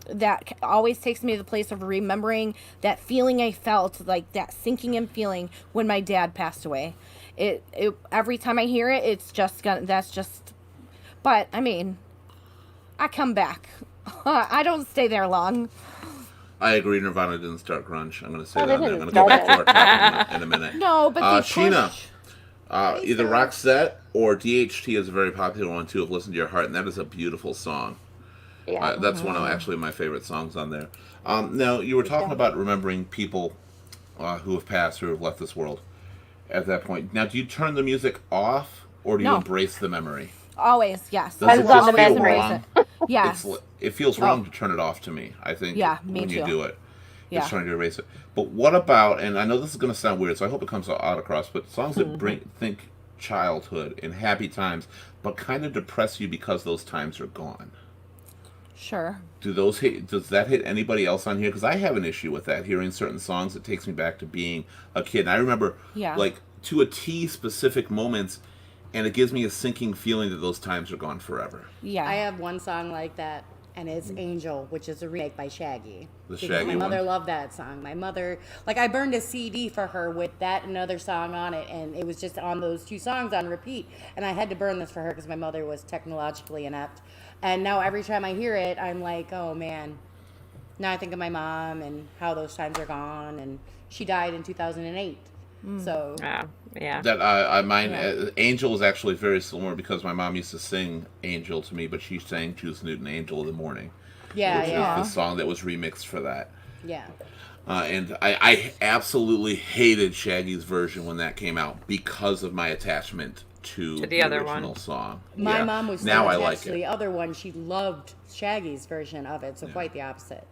that always takes me to the place of remembering that feeling I felt, like that sinking in feeling when my dad passed away. It every time I hear it, it's just but I mean, I come back. I don't stay there long. I agree. Nirvana didn't start grunge. I'm going to say Oh, that. they And then I'm didn't going to go start back to our topic in a minute. No, but they Sheena, push. either Roxette or DHT is a very popular one too. Of "Listen to Your Heart," and that is a beautiful song. Yeah. That's one of actually my favorite songs on there. Now you were talking about remembering people who have passed or have left this world at that point. Now, do you turn the music off or do you No. embrace the memory? Always, yes. Does it Depends on just the feel memory. wrong? Yes. It feels wrong to turn it off to me. I think Yeah, me when you too. do it, Yeah. it's trying to erase it. But what about? And I know this is going to sound weird, so I hope it comes out across. But songs that think childhood and happy times, but kind of depress you because those times are gone. Sure. Does that hit anybody else on here? Because I have an issue with that. Hearing certain songs, it takes me back to being a kid. And I remember, Yeah. like, to a T specific moments, and it gives me a sinking feeling that those times are gone forever. Yeah. I have one song like that, and it's Angel, which is a remake by Shaggy. The Because Shaggy my mother one? loved that song. My mother, like, I burned a CD for her with that and another song on it, and it was just on those two songs on repeat. And I had to burn this for her because my mother was technologically inept. And now every time I hear it, I'm like, oh man. Now I think of my mom and how those times are gone, and she died in 2008. So Yeah. That mine Angel is actually very similar because my mom used to sing Angel to me, but she sang Juice Newton Angel in the Morning, yeah, which yeah, is the song that was remixed for that. yeah. And I absolutely hated Shaggy's version when that came out because of my attachment to the other original one. song. My Yeah. mom was so now I attached like to the it. other one. She loved Shaggy's version of it, so quite the opposite.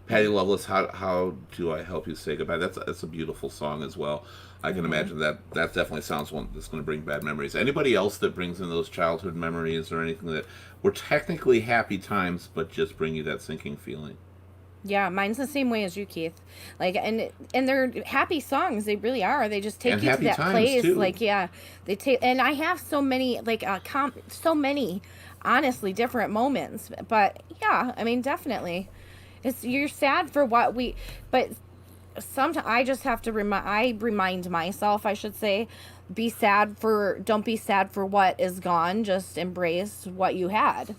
Patty Loveless, how do I help you say goodbye? That's a beautiful song as well. I can imagine that definitely sounds one that's going to bring bad memories. Anybody else that brings in those childhood memories or anything that were technically happy times but just bring you that sinking feeling? Yeah, mine's the same way as you, Keith. Like, and they're happy songs. They really are. They just take And you to happy that times, place. too. Like, yeah, they take. And I have so many, like, so many, honestly, different moments. But yeah, I mean, definitely, you're sad for what but sometimes I just have to remind myself, I should say, don't be sad for what is gone. Just embrace what you had.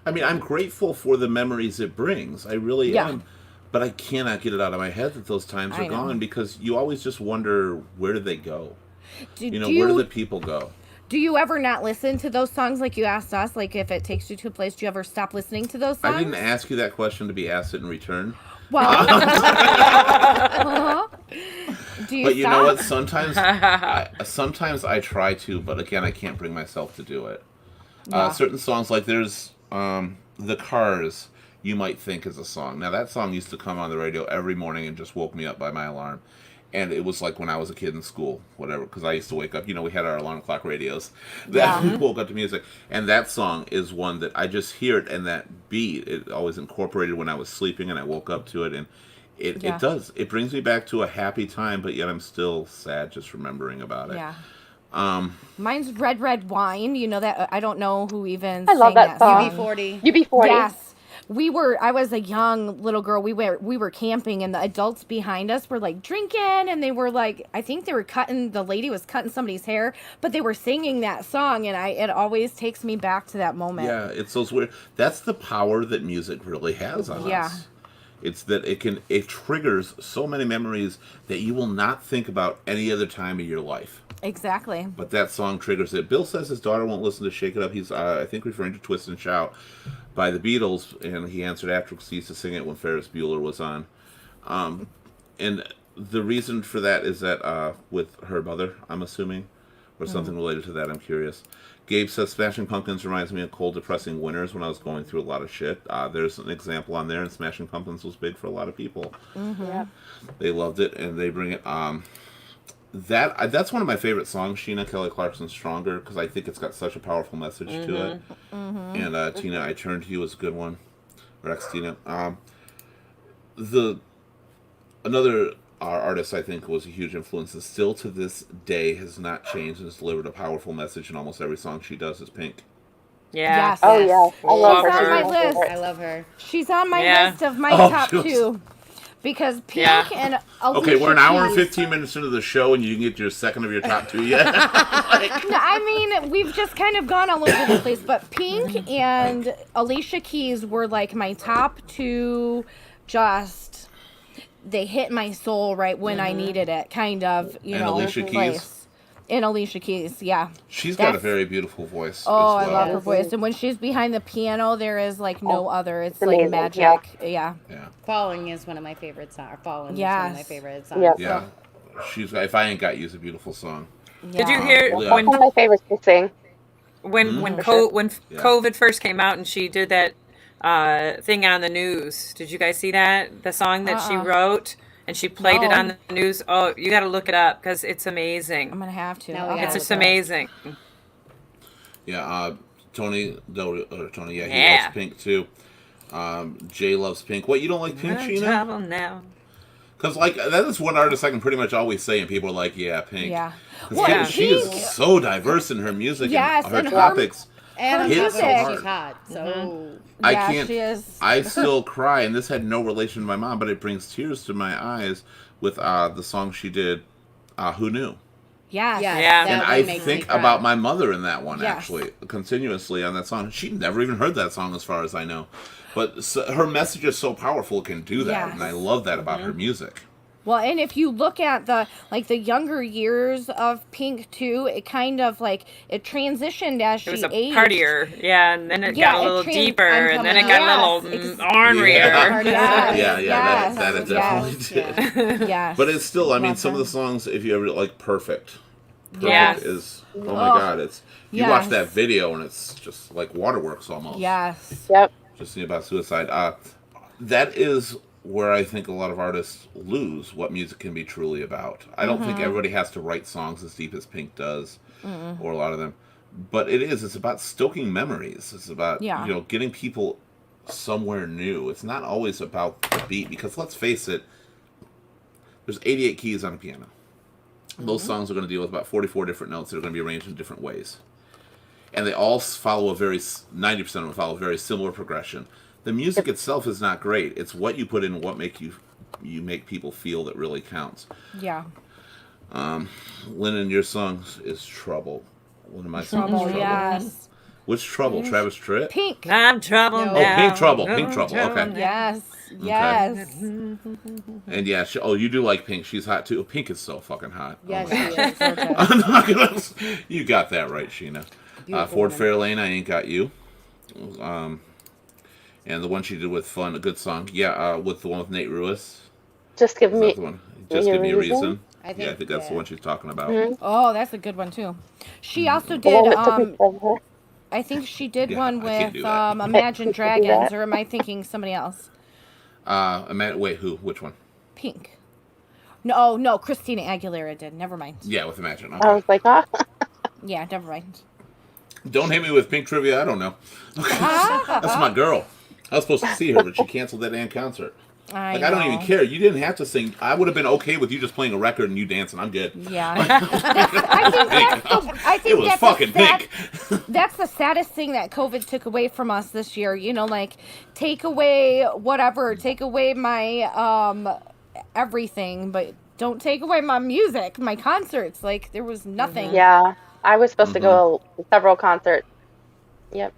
I mean, I'm grateful for the memories it brings. I really Yeah. am. But I cannot get it out of my head that those times I are know. gone because you always just wonder, where did they go? Do Where do the people go? Do you ever not listen to those songs like you asked us? Like, if it takes you to a place, do you ever stop listening to those songs? I didn't ask you that question to be asked it in return. Well, do you But you stop? know what? Sometimes I try to, but again, I can't bring myself to do it. Yeah. Certain songs, like there's The Cars, you might think is a song. Now, that song used to come on the radio every morning and just woke me up by my alarm. And it was like when I was a kid in school, whatever, because I used to wake up. We had our alarm clock radios that we woke up to music. And that song is one that I just hear it, and that beat, it always incorporated when I was sleeping, and I woke up to it. And it does. It brings me back to a happy time, but yet I'm still sad just remembering about it. Yeah. Mine's Red Red Wine. You know that? I don't know who even I love sang that song. UB40. UB40. Yes. I was a young little girl. We were camping, and the adults behind us were like drinking, and they were like, I think they were the lady was cutting somebody's hair, but they were singing that song, and it always takes me back to that moment. Yeah, it's those weird. That's the power that music really has on Yeah. us. It's that it triggers so many memories that you will not think about any other time of your life. Exactly. But that song triggers it. Bill says his daughter won't listen to Shake It Up. He's, I think, referring to Twist and Shout by the Beatles, and he answered after because he used to sing it when Ferris Bueller was on. And the reason for that is that with her mother, I'm assuming, or something related to that, I'm curious. Gabe says Smashing Pumpkins reminds me of cold, depressing winters when I was going through a lot of shit. There's an example on there, and Smashing Pumpkins was big for a lot of people. Yeah. They loved it, and they bring it. That's one of my favorite songs, Sheena, Kelly Clarkson's Stronger, because I think it's got such a powerful message to it. And Tina, I Turn to You is a good one. Rex Tina. Another artist I think was a huge influence and still to this day has not changed and has delivered a powerful message in almost every song she does is Pink. Yeah. Yes. Oh yeah, I love She's her. on She's my my list. favorite. I love her. She's on my Yeah. list of my Oh, top she was- two. Because Pink Yeah. and Alicia Okay, we're an hour and Keys- 15 minutes into the show and you didn't get your second of your top two yet. No, I mean, we've just kind of gone all over the place, but Pink and Alicia Keys were like my top two. Just they hit my soul right when I needed it, kind of. You And know, Alicia Keys? place. And Alicia Keys, yeah. She's got a That's- very beautiful voice Oh, as I well. love her voice, and when she's behind the piano, there is like no other. It's like amazing, magic. Yeah. Yeah. Falling is one of my favorite songs. Falling is one Yes. of my favorite songs. Yeah. Yeah. She's If I Ain't Got You is a beautiful song. Did you Yeah. hear Yeah. when One of my favorites to sing. when Yeah. COVID first came out and she did that thing on the news. Did you guys see that? The song that she wrote and she played it No. on the news. Oh, you got to look it up because it's amazing. I'm gonna have to. Now we I'll gotta It's have just to. amazing. Yeah, Tony, Tony, yeah, he Yeah. loves Pink too. Jay loves Pink. What, you don't like Pink, I'm Sheena? trouble now. Because, like, that is one artist I can pretty much always say, and people are like, yeah, Pink. Yeah. 'Cause Well, Yeah. she is so diverse in her music Yes, and her and her- topics. And on Her top of music. it, she's hot. So I Yeah, can't. she is. I still cry, and this had no relation to my mom, but it brings tears to my eyes with the song she did, Who Knew? Yes. yeah, Yeah. that And one I makes me think cry. about my mother in that one, Yes. actually, continuously on that song. She never even heard that song, as far as I know. But her message is so powerful, it can do that, Yes. and I love that about Mm-hmm. her music. Well, and if you look at the younger years of Pink too, it kind of like it transitioned as she It was a aged. partier, yeah, and then it Yeah, got a it little trans- deeper, I'm and then it coming got out. a little Yes, ornery. Yeah. Yes, Yeah, that yes, it definitely did. Yes. But it's still, I mean, Love some of her. the songs, if you ever like Perfect. Perfect Yes. is, oh my God, it's, you watch Yes. that video and it's just like waterworks almost. Yes. Yep. Just about suicide. That is where I think a lot of artists lose what music can be truly about. I don't think everybody has to write songs as deep as Pink does, or a lot of them. But it's about stoking memories. It's about, Yeah. getting people somewhere new. It's not always about the beat, because let's face it, there's 88 keys on a piano. Those songs are going to deal with about 44 different notes that are going to be arranged in different ways. And they all follow 90% of them follow a very similar progression. The music itself is not great. It's what you put in and what you make people feel that really counts. Yeah. Lennon, your song is Trouble. One of my songs Trouble. is Trouble. Yes. Which Trouble? Travis Tritt? Pink. I'm trouble No. now. Oh, Pink Trouble. No Pink Trouble. Okay. now. Yes. Yes. And yeah, you do like Pink. She's hot too. Pink is so fucking hot. Yes, Oh my she is. I'm not gonna. You got that right, Sheena. Beautiful Ford woman. Fairlane, I Ain't Got You. And the one she did with Fun, a good song. Yeah, with the one with Nate Ruiz. Just give Is me. that the one? Just give me a reason. I Yeah, I think that's the yeah. one she's talking about. Oh, that's a good one too. She also The one did. with the picture of her. I think she did Yeah, one I can't with do that. Imagine do Dragons, that. or am I thinking somebody else? Wait, who? Which one? Pink. No, no, Christina Aguilera did. Never mind. Yeah, with Imagine. I Okay. was like, huh? Yeah, never mind. Don't hit me with Pink trivia. I don't know. That's my girl. I was supposed to see her, but she canceled that damn concert. I I don't even know. care. You didn't have to sing. I would have been okay with you just playing a record and you dancing. I'm good. Yeah. I think It was that's fucking the sad- Pink. That's the saddest thing that COVID took away from us this year. You know, like take away whatever, take away my everything, but don't take away my music, my concerts. Like there was nothing. Yeah. I was supposed to go to several concerts. Yep.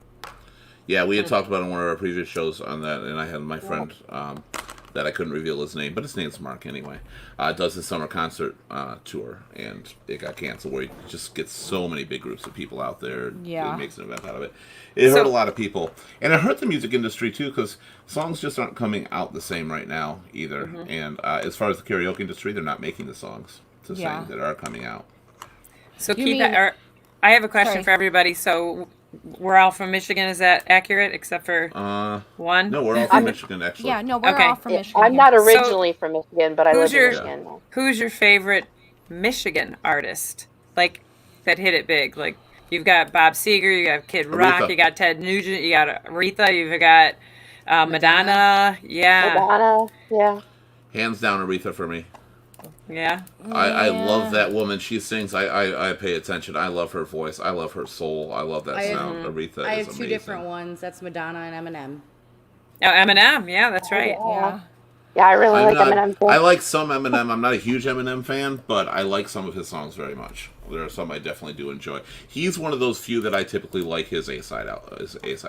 Yeah, we had talked about it in one of our previous shows on that, and I had my friend that I couldn't reveal his name, but his name's Mark anyway, does his summer concert tour, and it got canceled where he just gets so many big groups of people out there. Yeah. He makes an event out of it. It hurt a lot of people. And it hurt the music industry, too, because songs just aren't coming out the same right now, either. And as far as the karaoke industry, they're not making the songs to Yeah. sing that are coming out. So You keep mean- that. I have a question Sorry. for everybody. So we're all from Michigan. Is that accurate? Except for one. No, we're all from Michigan, actually. Yeah, no, we're Okay. all from Yeah, Michigan. I'm yeah. not originally from Michigan, but I who's live in your- Michigan now. Who's your favorite Michigan artist? Like that hit it big. Like you've got Bob Seger, you got Kid Rock, Aretha. you got Ted Nugent, you got Aretha, you've got Madonna. Yeah, Madonna. Yeah. Hands down, Aretha for me. yeah. I love that woman. She sings. I pay attention. I love her voice. I love her soul. I love that I have- sound. Aretha I is have two amazing. different ones. That's Madonna and Eminem. Oh, Eminem. Yeah, that's right. Yeah. Yeah, I really I'm like not- Eminem too. I like some Eminem. I'm not a huge Eminem fan, but I like some of his songs very much. There are some I definitely do enjoy. He's one of those few that I typically like his A-side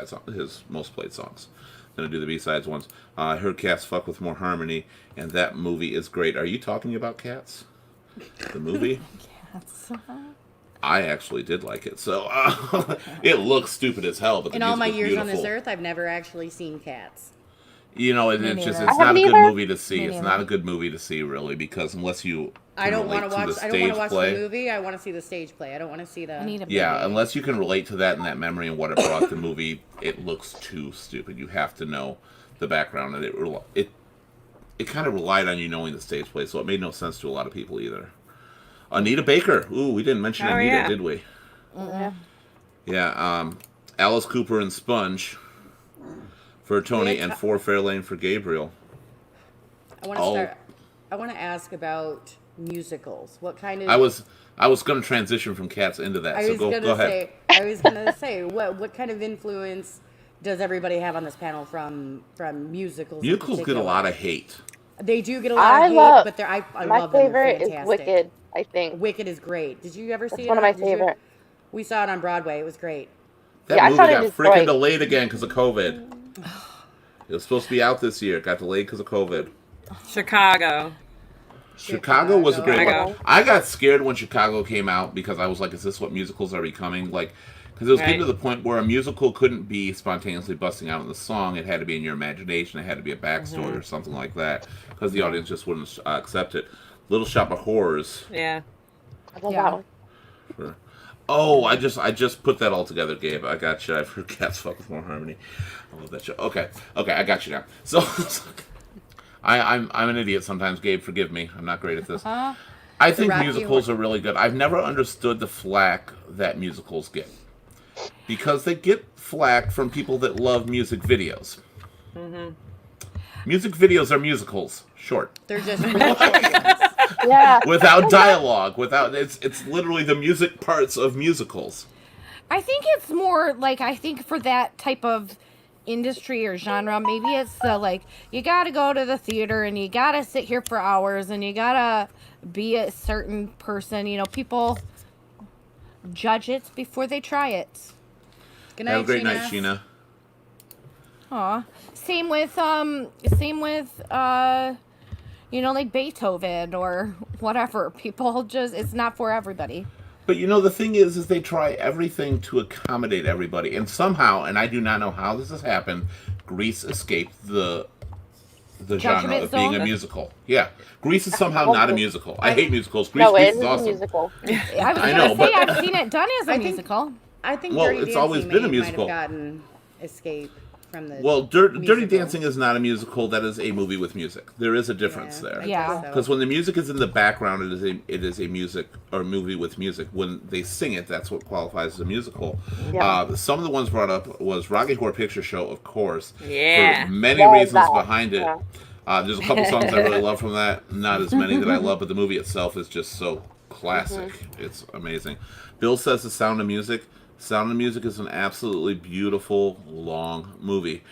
song, his most played songs. Then I do the B-sides ones. I heard Cats fuck with more harmony, and that movie is great. Are you talking about Cats? The movie? I actually did like it. So it looks stupid as hell, but the In all my music is years on this beautiful. earth, I've never actually seen Cats. You know, it's neither. just I it's not a haven't good either. movie to see. Me It's neither. not a good movie to see really, because unless you I don't want relate to to watch. the I don't want to stage watch play. the movie. I want to see the stage play. I don't want to see the. I need a Yeah, movie. unless you can relate to that and that memory and what it brought the movie, it looks too stupid. You have to know the background, and it kind of relied on you knowing the stage play, so it made no sense to a lot of people either. Anita Baker. Ooh, we didn't mention Oh, Anita, yeah. did we? Yeah. Yeah, Alice Cooper and Sponge for Tony, Yeah, and For Fairlane for Gabriel. I want to Oh. start. I want to ask about musicals. What kind of? I was going to transition from Cats into that, I so was go gonna ahead. say. I was gonna say. What kind of influence does everybody have on this panel from musicals? in Musicals get a particular? lot of hate. They do get a lot I of hate, love- but I My love them. They're favorite is fantastic. Wicked, I think. Wicked is great. Did you ever see It's it? one of my Did you- favorite. We saw it on Broadway. It was great. That Yeah, I movie saw it got in freaking Detroit. delayed again because of COVID. It was supposed to be out this year. It got delayed because of COVID. Chicago. Chicago was a great Chicago. one. I got scared when Chicago came out because I was like, is this what musicals are becoming? Like, because it was getting to Right. the point where a musical couldn't be spontaneously busting out in the song. It had to be in your imagination. It had to be a backstory or something like that because the audience just wouldn't accept it. Little Shop of Horrors. Yeah. I love Yeah. that one. For, oh, I just put that all together, Gabe. I got you. I've heard Cats Fuck with More Harmony. I love that show. Okay, I got you now. So, I'm an idiot sometimes, Gabe. Forgive me. I'm not great at this. I think Rocky musicals are really good. I've never understood the flack that musicals get because they get flack from people that love music videos. Music videos are musicals, short, They're just. Yeah. without dialogue, without it's literally the music parts of musicals. I think it's more like, I think for that type of industry or genre, maybe it's the like, you gotta go to the theater and you gotta sit here for hours and you gotta be a certain person. You know, people judge it before they try it. Good Have a night, great Sheena. night, Sheena. Aw. Same with you know, like Beethoven or whatever. People just, it's not for everybody. But you know, the thing is they try everything to accommodate everybody, and somehow, and I do not know how this has happened, Grease escaped the genre Judgment of being a Zone? musical. Yeah, Grease is somehow not a musical. I hate musicals. Grease, No, Grease it is is a awesome. musical. I was I gonna know, say, but- I've seen it done as a I think- musical. I think Well, Dirty it's Dancing always been a might musical. have gotten escape from the. Well, Dirty musical. Dancing is not a musical. That is a movie with music. There is a difference there. I Yeah. guess so. Because when the music is in the background, it is a music or movie with music. When they sing it, that's what qualifies as a musical. Yeah. Some of the ones brought up was Rocky Horror Picture Show, of course. Yeah. For many Love reasons that. behind it. Yeah. There's a couple songs I really love from that. Not as many that I love, but the movie itself is just so classic. It's amazing. Bill says The Sound of Music. Sound of Music is an absolutely beautiful, long movie.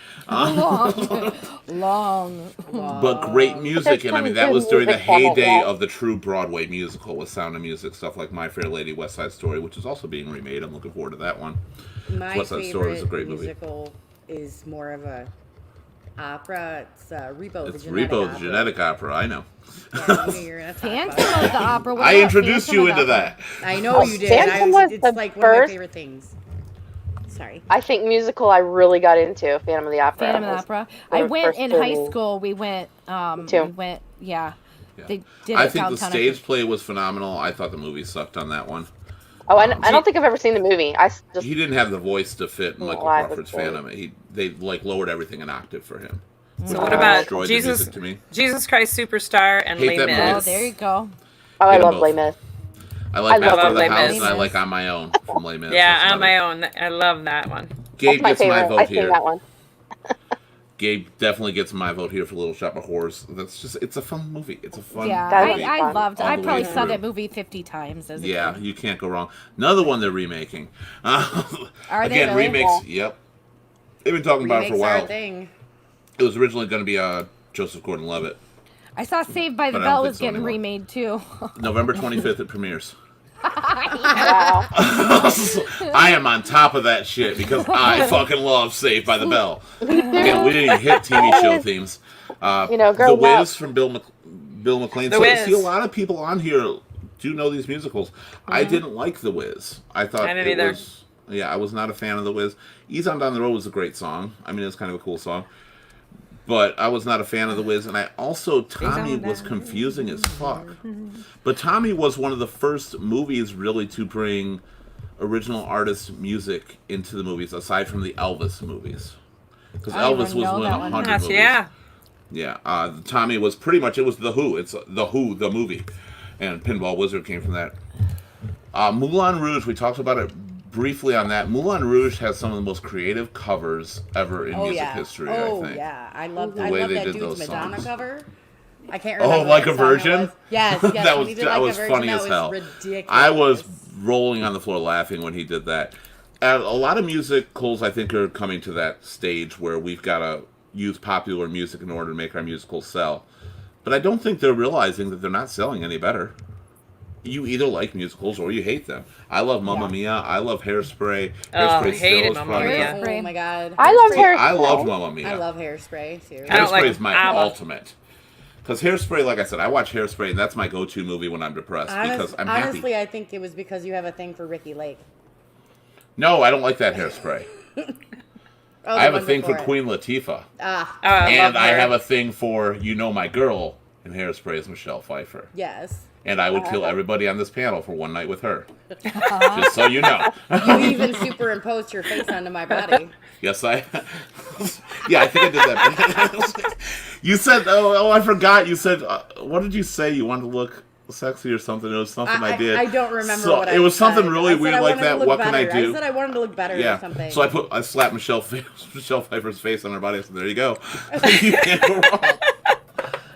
Long. But great music, there's and I mean some that good was during the music from it, heyday yeah. of the true Broadway musical with Sound of Music, stuff like My Fair Lady, West Side Story, which is also being remade. I'm looking forward to that one. My West Side favorite Story is a great movie. musical is more of a opera. It's Repo. It's the Genetic Repo, Opera. the Genetic Opera. I know. Yeah, you knew you were gonna talk Phantom about of the Opera. What I about introduced Phantom you of the into Opera? that. I know you did. Phantom was It's the like one of my first- favorite things. Sorry. I think musical I really got into Phantom of the Opera. Phantom of the was Opera. the I went first in for high me. school. We went. too. We went. Yeah. Yeah. They did I it think the downtown. stage play was phenomenal. I thought the movie sucked on that one. Oh, I don't think I've ever seen the movie. I just He didn't have the voice to fit Michael I was Crawford's bored. Phantom. They like lowered everything an octave for him. So what about Destroyed the Jesus music to me. Jesus Christ Superstar and Hate Les that Mis? movie. Oh, there you go. I Get 'em love both. Les Mis. I like I Master love of the Les House, Mis. and I like On My Own from Les Mis. Yeah, That's on about my it. own. I love that one. Gabe That's my gets my favorite. vote I've seen here. that one. Gabe definitely gets my vote here for Little Shop of Horrors. it's a fun movie. It's a fun Yeah, That movie. is I fun. loved. all I the probably way saw through. that movie 50 times as a Yeah, kid. you can't go wrong. Another one they're remaking. Are they Again, really? remakes. Yep. They've been talking about it for a Remakes are a while. thing. It was originally going to be Joseph Gordon-Levitt. I saw Saved by the But I don't Bell think was so getting anymore. remade too. November 25th it premieres. Wow. I am on top of that shit because I fucking love Saved by the Bell. Again, we didn't even hit TV show themes. You know, The growing Wiz up. from Bill McLean. The So I Wiz. see a lot of people on here do know these musicals. I didn't like The Wiz. I thought I didn't it either. was. Yeah, I was not a fan of The Wiz. Ease on Down the Road was a great song. I mean, it's kind of a cool song. but I was not a fan of The Wiz, and I also Tommy was confusing as fuck. But Tommy was one of the first movies really to bring original artist music into the movies, aside from the Elvis movies, because I don't Elvis even was know one that of one. 100 Yes, movies. yeah. Tommy was pretty much, it was The Who. It's The Who, the movie, and Pinball Wizard came from that. Moulin Rouge, we talked about it briefly on that. Moulin Rouge has some of the most creative covers ever in music history. I think. Yeah, I love way they that did dude's those Madonna songs. cover. I can't remember. Like what a song it Virgin? was. Yes, yes. that when he did that Like a was Virgin, funny that as was hell. ridiculous. I was rolling on the floor laughing when he did that. And a lot of musicals, I think, are coming to that stage where we've got to use popular music in order to make our musicals sell. But I don't think they're realizing that they're not selling any better. You either like musicals or you hate them. I love Mamma Mia. I love Hairspray. Hairspray I hated is Mamma probably Mia. Oh my god. I love Hairspray. Hairspray. I love Mamma Mia. I love Hairspray. Seriously. I don't Hairspray like is my ABBA. ultimate. Because Hairspray, like I said, I watch Hairspray, and that's my go-to movie when I'm depressed because I'm happy. Honestly, I think it was because you have a thing for Ricky Lake. No, I don't like that Hairspray. Oh, I have a one thing for before it. Queen Latifah. Ah, And I her. have a thing for You Know My Girl in Hairspray is Michelle Pfeiffer. yes. And I would kill everybody on this panel for one night with her. Just so you know. You even superimposed your face onto my body. Yes, I... yeah, I think I did that. You said... Oh, I forgot. You said... what did you say? You wanted to look sexy or something? It was something I did. I don't remember So, what I it was something said. really I said weird I like wanted to that. look What can I better. do? I said I wanted to look better or Yeah. something. So I slapped Michelle Pfeiffer's face on her body. I said, there you go. You can't go wrong.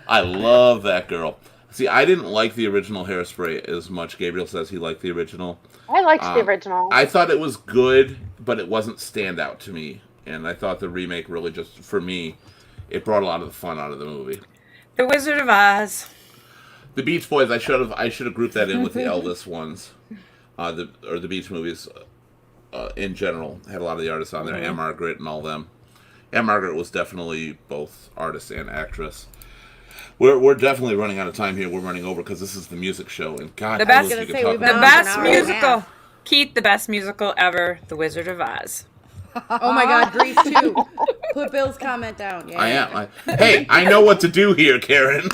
I love that girl. See, I didn't like the original Hairspray as much. Gabriel says he liked the original. I liked the original. I thought it was good, but it wasn't standout to me. And I thought the remake really just, for me, it brought a lot of the fun out of the movie. The Wizard of Oz. The Beach Boys, I should have grouped that in with the Elvis ones, the Beach movies in general had a lot of the artists on there. Anne Margaret and all them. Anne Margaret was definitely both artist and actress. We're definitely running out of time here. We're running over because this is the music show, and God, The knows best- you I was could gonna say, talk we've The been about on this. best an hour and a musical. half. Keith, the best musical ever. The Wizard of Oz. Oh my God, Grease too. Put Bill's comment down. Yeah. I am. Hey, I know what to do here, Karen.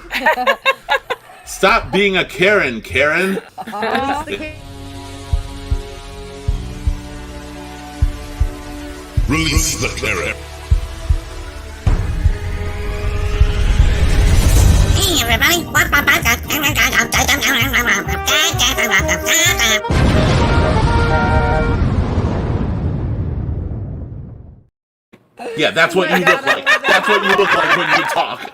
Stop being a Karen, Karen. Release the cage. Release the Karen. Hey everybody, Yeah, that's what you look like. That's what you look like when you talk.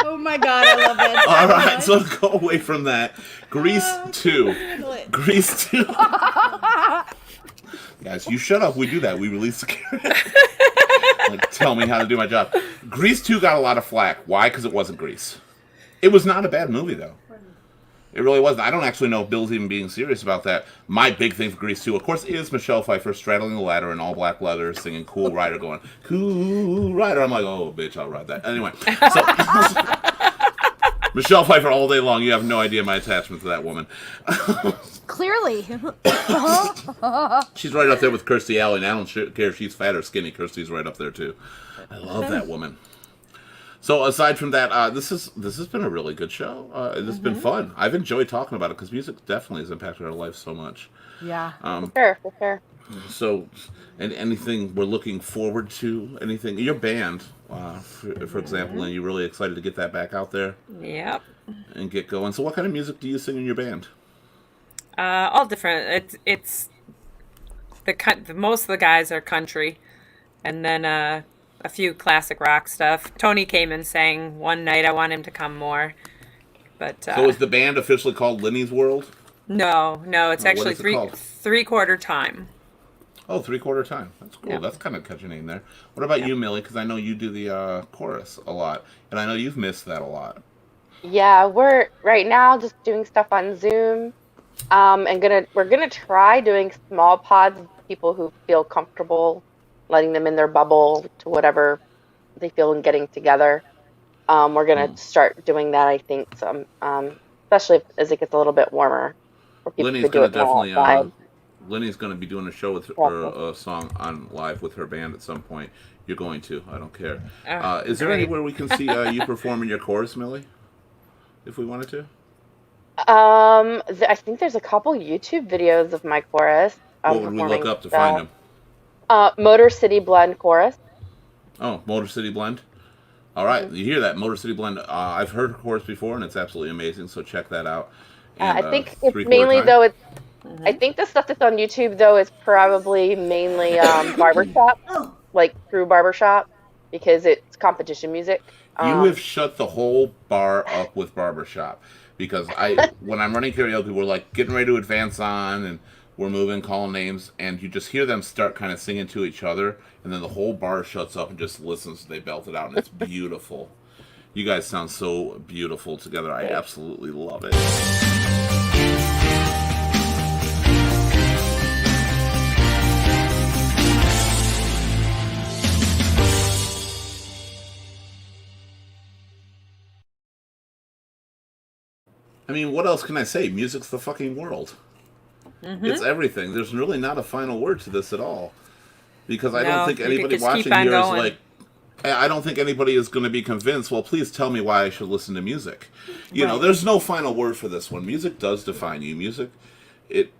Oh my God, I love that. All right, so let's go away from that. Grease 2. Grease 2. Guys, you shut up. We do that. We release the Karen. Like, tell me how to do my job. Grease 2 got a lot of flack. Why? Because it wasn't Grease. It was not a bad movie, though. It really wasn't. I don't actually know if Bill's even being serious about that. My big thing for Grease 2, of course, is Michelle Pfeiffer straddling the ladder in all black leather singing Cool Rider going, Cool Rider. I'm like, oh, bitch, I'll ride that. Anyway. So, Michelle Pfeiffer all day long. You have no idea my attachment to that woman. Clearly. She's right up there with Kirstie Alley, and I don't care if she's fat or skinny. Kirstie's right up there, too. I love that woman. So aside from that, this has been a really good show. It's been fun. I've enjoyed talking about it because music definitely has impacted our life so much. Yeah. For sure. So, and anything we're looking forward to? Anything? Your band, for example, and you're really excited to get that back out there Yep. and get going. So, what kind of music do you sing in your band? All different. It's most of the guys are country, and then a few classic rock stuff. Tony came and sang one night. I want him to come more, but So, is the band officially called Lenny's World? no, it's what actually is it called? 3/4 time. Oh, 3/4 time. That's cool. Yeah. That's kind of catchy name there. What about you, Millie? Because I know you do the chorus a lot, and I know you've missed that a lot. Yeah, we're right now just doing stuff on Zoom. And we're gonna try doing small pods of people who feel comfortable letting them in their bubble to whatever they feel in getting together. We're gonna start doing that, I think, some especially as it gets a little bit warmer, for people Lenny's to do gonna it more definitely. outside. Lenny's going to be doing a show with or a song on live with her band at some point. You're going to. I don't care. Is there great. anywhere we can see you performing your chorus, Millie? If we wanted to? I think there's a couple YouTube videos of my chorus. What would we look up to find them? Motor City Blend chorus. Oh, Motor City Blend? All right, you hear that, Motor City Blend. I've heard her chorus before, and it's absolutely amazing, so check that out. And, I think it's 3/4 mainly, time? though, I think the stuff that's on YouTube, though, is probably mainly barbershop, like through barbershop, because it's competition music. You have shut the whole bar up with barbershop, because when I'm running karaoke, we're like getting ready to advance on, and we're moving, calling names, and you just hear them start kind of singing to each other, and then the whole bar shuts up and just listens. They belt it out, and it's beautiful. You guys sound so beautiful together. I absolutely love it. I mean, what else can I say? Music's the fucking world. It's everything. There's really not a final word to this at all. Because I don't think you could anybody just keep watching on here is going. like, I don't think anybody is going to be convinced, well, please tell me why I should listen to music. You know, there's no final word for this one. Music does define you. Music, it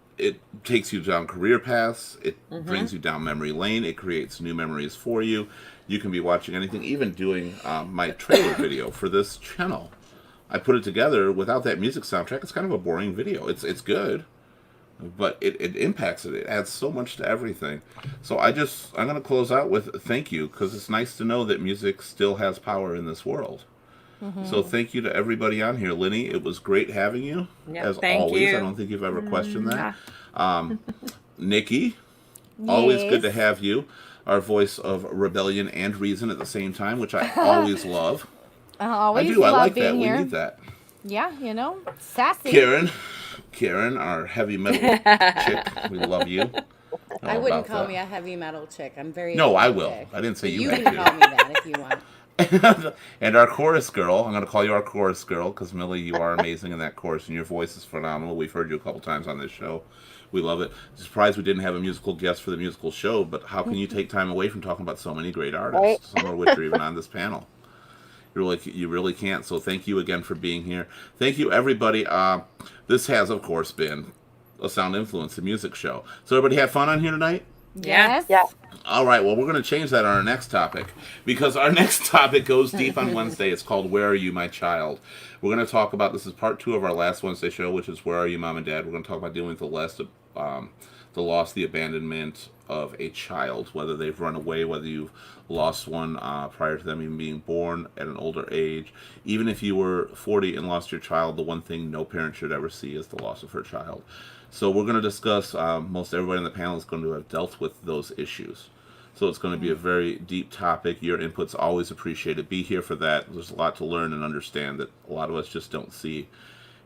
takes you down career paths. It brings you down memory lane. It creates new memories for you. You can be watching anything, even doing my trailer video for this channel. I put it together without that music soundtrack. It's kind of a boring video. It's good, but it impacts it. It adds so much to everything. So I'm going to close out with thank you, because it's nice to know that music still has power in this world. So thank you to everybody on here. Lenny, it was great having you, as thank always. you. I don't think you've ever questioned that. Nikki, always good to have you. Our voice of rebellion and reason at the same time, which I always love. I always I do. I love like being that. here. We need that. Yeah, you know, sassy. Karen, our heavy metal chick. We love you. I wouldn't call me a heavy metal chick. I'm very No, I will. eclectic. I didn't say But you you had can to. call me that if you want. And our chorus girl, I'm going to call you our chorus girl, because Millie, you are amazing in that chorus, and your voice is phenomenal. We've heard you a couple times on this show. We love it. Surprised we didn't have a musical guest for the musical show, but how can you take time away from talking about so many great artists, some of which are even on this panel? You really can't. So thank you again for being here. Thank you, everybody. This has, of course, been a Sound Influence, the music show. So everybody have fun on here tonight? Yes. Yeah. All right, well, we're going to change that on our next topic, because our next topic goes deep on Wednesday. It's called Where Are You, My Child? We're going to talk about, this is part 2 of our last Wednesday show, which is Where Are You, Mom and Dad? We're going to talk about dealing with the loss, the abandonment of a child, whether they've run away, whether you've lost one prior to them even being born at an older age. Even if you were 40 and lost your child, the one thing no parent should ever see is the loss of her child. So we're going to discuss, most everybody on the panel is going to have dealt with those issues. So it's going to be a very deep topic. Your input's always appreciated. Be here for that. There's a lot to learn and understand that a lot of us just don't see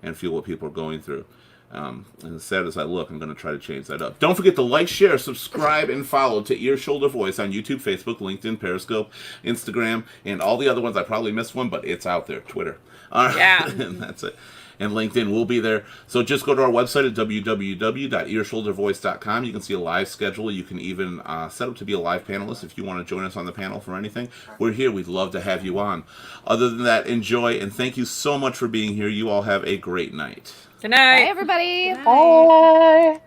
and feel what people are going through. And as sad as I look, I'm going to try to change that up. Don't forget to like, share, subscribe, and follow to Ear, Shoulder, Voice on YouTube, Facebook, LinkedIn, Periscope, Instagram, and all the other ones. I probably missed one, but it's out there. Twitter. All right. Yeah. And that's it. And LinkedIn will be there. So just go to our website at www.earshouldervoice.com. You can see a live schedule. You can even set up to be a live panelist if you want to join us on the panel for anything. We're here. We'd love to have you on. Other than that, enjoy, and thank you so much for being here. You all have a great night. Good night. Bye, everybody. Bye.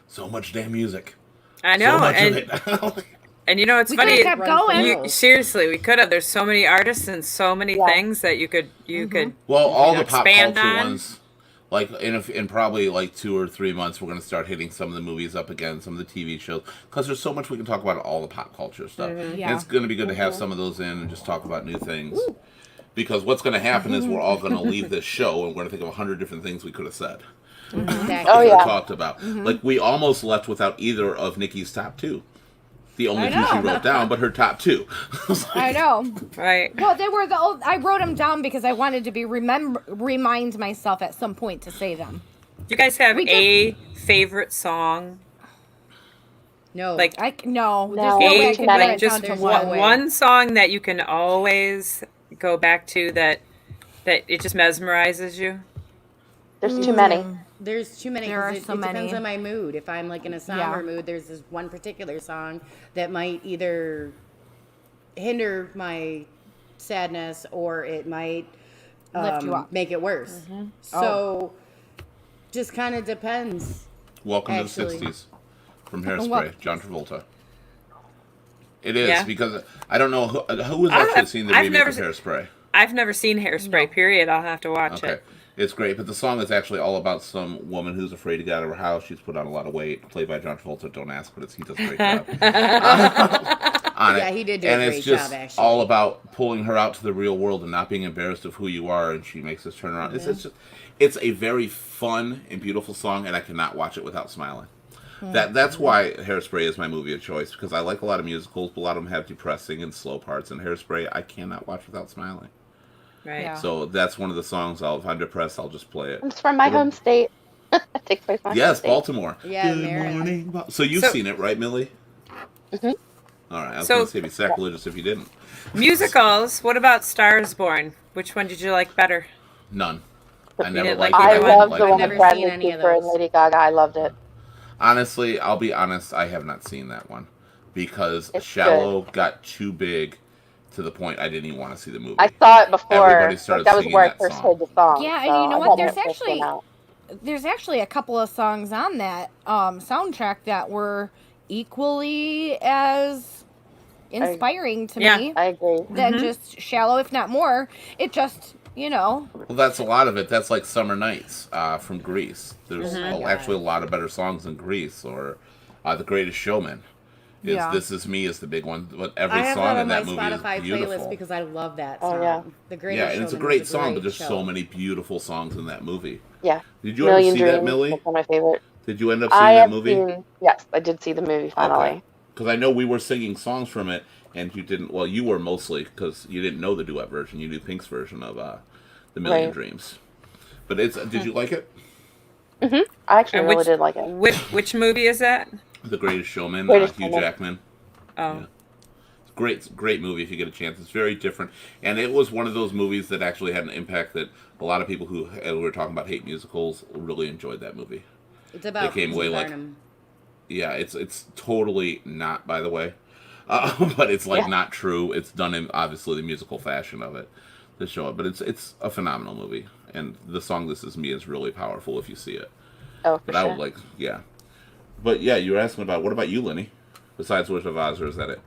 So much damn music. I know. So much and, of it. and you know, it's We funny. could have kept going. Seriously, we could have. There's so many artists and so many things that you could Well, all you know, the pop expand culture on. ones, like in probably like 2 or 3 months, we're going to start hitting some of the movies up again, some of the TV shows, because there's so much we can talk about all the pop culture stuff. Yeah. And it's going to be good to have some of those in and just talk about new things. Because what's going to happen is we're all going to leave this show and we're going to think of 100 different things we could have said. Exactly. Oh, Or yeah. talked about. Like, we almost left without either of Nikki's top 2. The only I 2 she know. wrote down, but her top 2. I know. Right. Well, they were I wrote them down because I wanted to remind myself at some point to say them. Do you guys have We a favorite song? No. Like No, there's No. no way I a can Like, narrow it just down to one- one. one song that you can always go back to that it just mesmerizes you? There's too many. There's too many. There 'cause are it so depends many. on my mood. If I'm like in a somber mood, there's this one particular song that might either hinder my sadness or it might Lift you up. make it worse. So just kind of depends. Welcome Actually. to the 60s from What? Hairspray, John Travolta. It is, Yeah. because I don't know who has I actually have- seen the I've remake never of se- Hairspray. I've never seen Hairspray, period. I'll have to watch Okay. it. It's great, but the song is actually all about some woman who's afraid to get out of her house. She's put on a lot of weight, played by John Travolta. Don't ask, but he does a great job. On Yeah, it. he did do a and great it's just job, actually. all about pulling her out to the real world and not being embarrassed of who you are, and she makes this turnaround. It's a very fun and beautiful song, and I cannot watch it without smiling. That's why Hairspray is my movie of choice, because I like a lot of musicals, but a lot of them have depressing and slow parts, and Hairspray I cannot watch without smiling. Right. Yeah. So that's one of the songs. If I'm depressed, I'll just play it. It's from my Little- home state. It takes place in my home Yes, state. Baltimore. Yeah, Good Maryland. morning. So you've So- seen it, right, Millie? Mm-hmm. All right. I was So- going to say be sacrilegious if you didn't. Musicals. What about Stars Born? Which one did you like better? None. I You never didn't liked like it. I either didn't one? love the like one it. with Never Bradley seen any of Cooper and those. Lady Gaga. I loved it. Honestly, I'll be honest. I have not seen that one because It's Shallow got too big to the point I didn't even want to see the movie. I saw it before. Everybody started That was singing where I that first song. heard the song. Yeah, and so you know I what? had There's it first actually- came out. There's actually a couple of songs on that soundtrack that were equally as inspiring to Yeah. me I agree. than just Shallow, if not more. It just, Well, that's a lot of it. That's like Summer Nights from Greece. There's God. actually a lot of better songs in Greece, or The Greatest Showman. Yeah. This Is Me is the big one, but every I have song that in on my that movie Spotify is beautiful. playlist because I love that Oh, song. yeah. The Greatest Yeah, and it's a Showman great is song, but great there's show. so many beautiful songs in that movie. Yeah. Did you ever Million see Dreams. that, Millie? That's one of my favorite. Did you end up seeing I that have movie? seen. Yes, I did see the movie finally. Because I know we were singing songs from it, and you didn't. Well, you were mostly because you didn't know the duet version. You knew Pink's version of "The Million Right. Dreams." But did you like it? I actually And really which- did like it. Which movie is that? The Greatest Showman, Greatest Hugh Showman. Jackman. Oh. Yeah. Great movie if you get a chance. It's very different, and it was one of those movies that actually had an impact that a lot of people who we were talking about hate musicals really enjoyed that movie. It's about They came away P.T. like- Barnum. Yeah, it's totally not, by the way, but it's like Yeah. not true. It's done in obviously the musical fashion of it to show it, but it's a phenomenal movie, and the song "This Is Me" is really powerful if you see it. Oh, for But I sure. would like, yeah, but yeah, you were asking about what about you, Lenny? Besides Wizard of Oz, or is that it?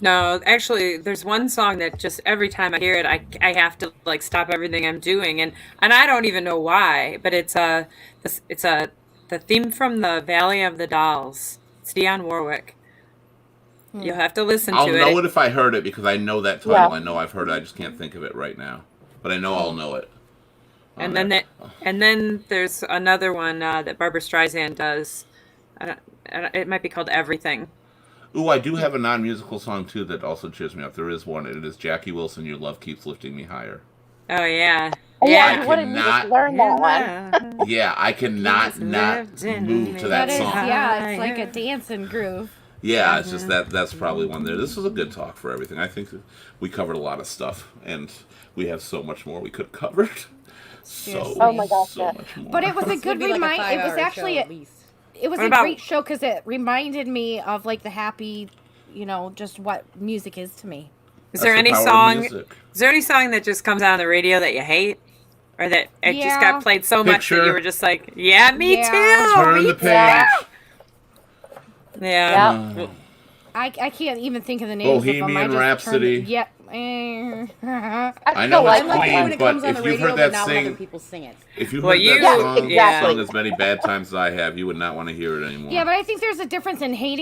No, actually, there's one song that just every time I hear it, I have to like stop everything I'm doing, and I don't even know why, but it's the theme from the Valley of the Dolls. It's Dionne Warwick. You'll have to listen I'll to know it. it if I heard it because I know that title. Yeah. I know I've heard it. I just can't think of it right now, but I know I'll know it. And then there's another one that Barbara Streisand does. It might be called Everything. Ooh, I do have a non-musical song too that also cheers me up. There is one. It is Jackie Wilson. Your love keeps lifting me higher. Oh yeah, Oh, I yeah, what did we cannot- just learn that one? Yeah, I cannot not move to that that is, song. yeah, it's like a dancing groove. Yeah, it's just that's probably one there. This was a good talk for everything. I think we covered a lot of stuff, and we have so much more we could have covered. So, Oh my gosh, so yeah. much more. But it was a This would good be like a reminder. It was 5-hour actually show at least. it was What a about- great show because it reminded me of like the happy, just what music is to me. Is That's there the any power of song? music. Is there any song that just comes on the radio that you hate, or that it just Yeah. got played so much that Picture. you were just like, yeah, me Yeah. too. Turn me the too." page. Yeah. Yeah. I can't even think of the names of them. Bohemian I just Rhapsody. Turned, yep. I still know like it's I like it Queen, when it but comes on if the you've radio, heard but that not when other sing, people sing it. if you Well, heard you- that song exactly. sung as many bad times as I have, you would not want to hear it anymore. Yeah, but I think there's a difference in hating